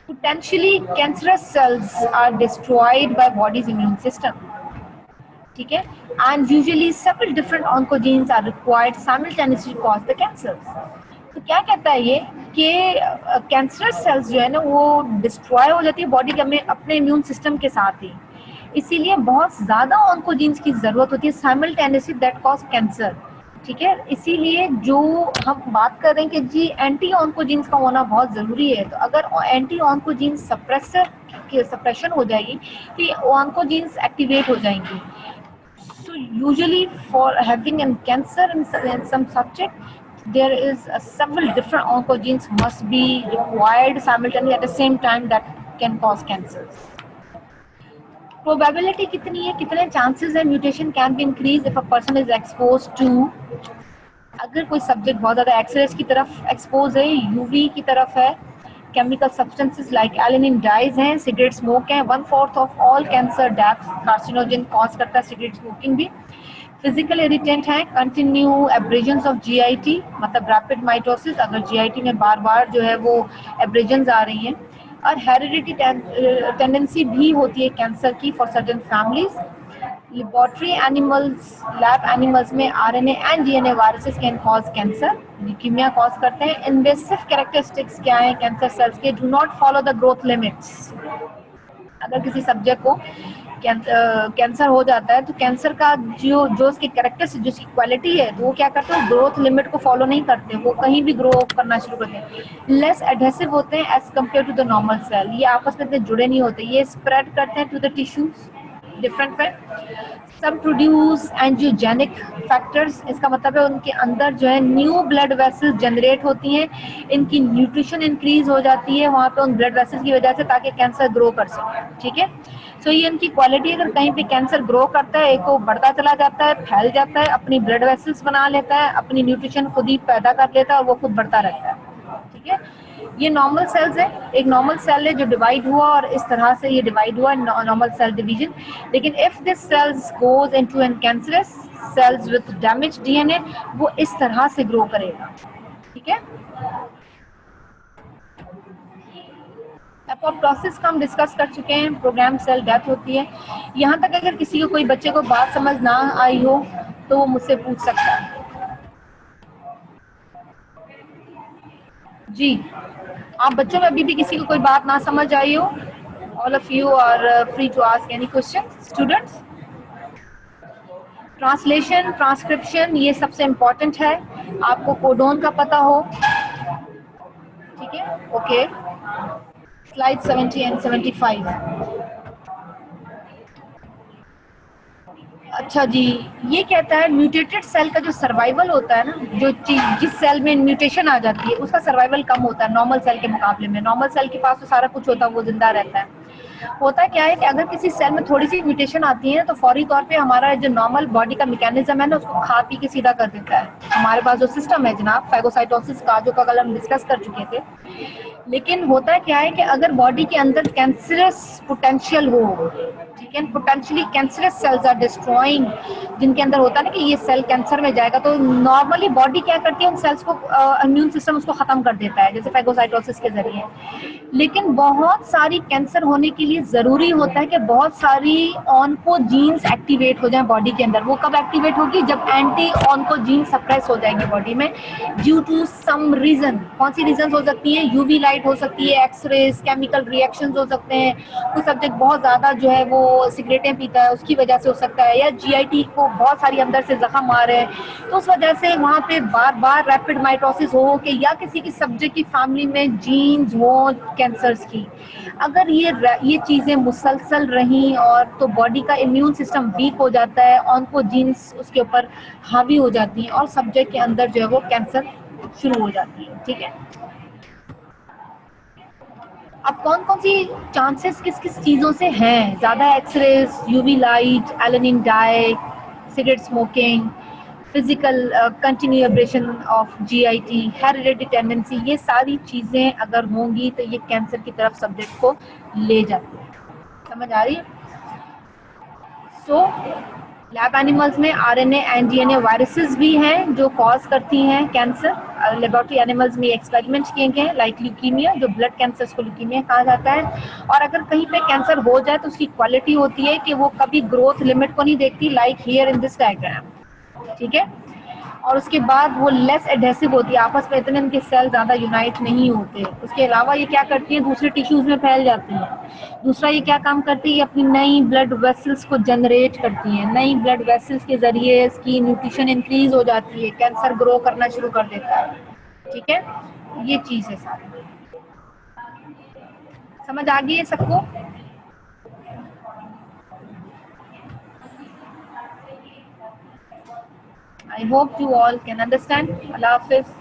Potentially cancerous cells are destroyed by body's immune system. ठीक है. And usually several different oncogenes are required simultaneously to cause the cancers. तो क्या कहता है ये कि cancerous cells जो है ना वो डिस्ट्रॉय हो जाती है बॉडी के अपने इम्यून सिस्टम के साथ ही. इसीलिए बहुत ज़्यादा ऑन्कोजीन्स की ज़रूरत होती है साइमल्टेनियसली दैट कॉज कैंसर. ठीक है. इसीलिए जो हम बात कर रहे हैं कि जी एंटी ऑन्कोजीन्स का होना बहुत ज़रूरी है, तो अगर एंटी ऑन्कोजीन्स सप्रेसर की सप्रेशन हो जाएगी तो ऑन्कोजीन्स एक्टिवेट हो जाएंगी. So usually for having a cancer in some subject, there is several different oncogenes must be required simultaneously at the same time that can cause cancers. Probability कितनी है, कितने chances है mutation can be increased if a person is exposed to अगर कोई subject बहुत ज़्यादा X-rays की तरफ एक्सपोज है, यूवी की तरफ है, chemical substances like aniline dyes हैं, सिगरेट स्मोक है, 1/4 of all cancer deaths carcinogen cause करता है सिगरेट स्मोकिंग भी। फिजिकल इरिटेंट है, कंटिन्यू एब्रेजन्स ऑफ जीआईटी, मतलब रैपिड माइटोसिस, अगर जीआईटी में बार बार जो है वो एब्रेजन्स आ रही हैं। और हेरिडिटी टेंडेंसी भी होती है कैंसर की for certain families. Laboratory animals, lab animals में RNA and DNA viruses can cause cancer, leukemia cause करते हैं। इन्वेसिव कैरेक्टरिस्टिक्स क्या है कैंसर सेल्स के? Do not follow the growth limits. अगर किसी सब्जेक्ट को कैंसर हो जाता है तो कैंसर का जो उसके कैरेक्टर से जो उसकी क्वालिटी है, तो वो क्या करते हैं, ग्रोथ लिमिट को फॉलो नहीं करते, वो कहीं भी ग्रो करना शुरू करते हैं। लेस एडहेसिव होते हैं as compare to the normal cell, ये आपस में इतने जुड़े नहीं होते, ये स्प्रेड करते हैं to the tissues different way. सब प्रोड्यूस एंजियोजेनिक फैक्टर्स, इसका मतलब है उनके अंदर जो है न्यू ब्लड वेसल्स जनरेट होती हैं, इनकी न्यूट्रिशन इंक्रीज हो जाती है वहाँ पे उन ब्लड वेसल्स की वजह से, ताकि कैंसर ग्रो कर सके। ठीक है, सो ये इनकी क्वालिटी, अगर कहीं पे कैंसर ग्रो करता है, एक को बढ़ता चला जाता है, फैल जाता है, अपनी ब्लड वेसल्स बना लेता है, अपनी न्यूट्रिशन खुद ही पैदा कर लेता है और वो खुद बढ़ता रहता है। ठीक है, ये नॉर्मल सेल्स है, एक नॉर्मल सेल है जो डिवाइड हुआ और इस तरह से ये डिवाइड हुआ, नॉर्मल सेल डिवीजन। लेकिन if this cells goes into an cancerous cells with damage DNA, वो इस तरह से ग्रो करेगा। ठीक है, एपोप्टोसिस का हम डिस्कस कर चुके हैं, प्रोग्राम सेल डेथ होती है। यहाँ तक अगर किसी को, कोई बच्चे को बात समझ ना आई हो तो वो मुझसे पूछ सकता है। जी, आप बच्चों में अभी भी किसी को कोई बात ना समझ आई हो, all of you are free to ask any question. Students, translation, transcription, ये सबसे इम्पोर्टेंट है, आपको कोडोन का पता हो। ठीक है, ओके, स्लाइड 70 एंड 75। अच्छा जी, ये कहता है म्यूटेटेड सेल का जो सर्वाइवल होता है ना, जो जिस सेल में म्यूटेशन आ जाती है उसका सर्वाइवल कम होता है नॉर्मल सेल के मुकाबले में। नॉर्मल सेल के पास तो सारा कुछ होता है, वो जिंदा रहता है। होता क्या है कि अगर किसी सेल में थोड़ी सी म्यूटेशन आती है तो फौरी तौर पे हमारा जो नॉर्मल बॉडी का मैकेनिज्म है ना, उसको खा पी के सीधा कर देता है। हमारे पास जो सिस्टम है जनाब फैगोसाइटोसिस का, जो कल हम डिस्कस कर चुके थे। लेकिन होता क्या है कि अगर बॉडी के अंदर कैंसरस पोटेंशियल हो, ठीक है, potentially cancerous cells are destroying, जिनके अंदर होता है ना कि ये सेल कैंसर में जाएगा, तो नॉर्मली बॉडी क्या करती है, उन सेल्स को इम्यून सिस्टम उसको खत्म कर देता है, जैसे फैगोसाइटोसिस के जरिए। लेकिन बहुत सारी कैंसर होने के लिए जरूरी होता है कि बहुत सारी ऑन्कोजीन्स एक्टिवेट हो जाए बॉडी के अंदर। वो कब एक्टिवेट होगी? जब एंटी ऑन्कोजीन सप्रेस हो जाएगी बॉडी में ड्यू टू सम रीजन। कौन सी रीजन हो सकती है? यूवी लाइट हो सकती है, एक्सरेज, केमिकल रिएक्शंस हो सकते हैं, कुछ सब्जेक्ट बहुत ज्यादा जो है वो सिगरेटें पीता है उसकी वजह से हो सकता है, या जीआईटी को बहुत सारी अंदर से जख्म आ रहे हैं तो उस वजह से वहाँ पे बार बार रैपिड माइटोसिस हो के, या किसी की सब्जेक्ट की फैमिली में जीन्स हो कैंसर्स की। अगर ये चीजें मुसलसल रहीं और तो बॉडी का इम्यून सिस्टम वीक हो जाता है, ऑन्कोजीन्स उसके ऊपर हावी हो जाती हैं और सब्जेक्ट के अंदर जो है वो कैंसर शुरू हो जाती है। ठीक है, अब कौन कौन सी चांसेस किस किस चीज़ों से हैं? ज़्यादा X rays, UV light, aniline dye, cigarette smoking, physical continue abrasion of GIT, heredity tendency, ये सारी चीज़ें अगर होंगी तो ये कैंसर की तरफ सब्जेक्ट को ले जाती है। समझ आ रही है? सो लैब एनिमल्स में आरएनए एंड डीएनए वायरसेस भी हैं जो कॉज करती हैं कैंसर। लेबोरेटरी एनिमल्स में एक्सपेरिमेंट किए गए लाइक ल्यूकीमिया, जो ब्लड कैंसर को ल्यूकीमिया कहा जाता है। और अगर कहीं पे कैंसर हो जाए तो उसकी क्वालिटी होती है कि वो कभी ग्रोथ लिमिट को नहीं देखती, like here in this diagram. ठीक है, और उसके बाद वो लेस एडहेसिव होती है, आपस में इतने इनके सेल ज़्यादा यूनाइट नहीं होते। उसके अलावा ये क्या करती है, दूसरे टिश्यूज़ में फैल जाती है। दूसरा ये क्या काम करती है, अपनी नई ब्लड वेसल्स को जनरेट करती है। नई ब्लड वेसल्स के ज़रिए इसकी न्यूट्रिशन इंक्रीज हो जाती है, कैंसर ग्रो करना शुरू कर देता है। ठीक है, ये चीज़ है सारी। समझ आ गई है सबको? I hope you all can understand. Allah Hafiz.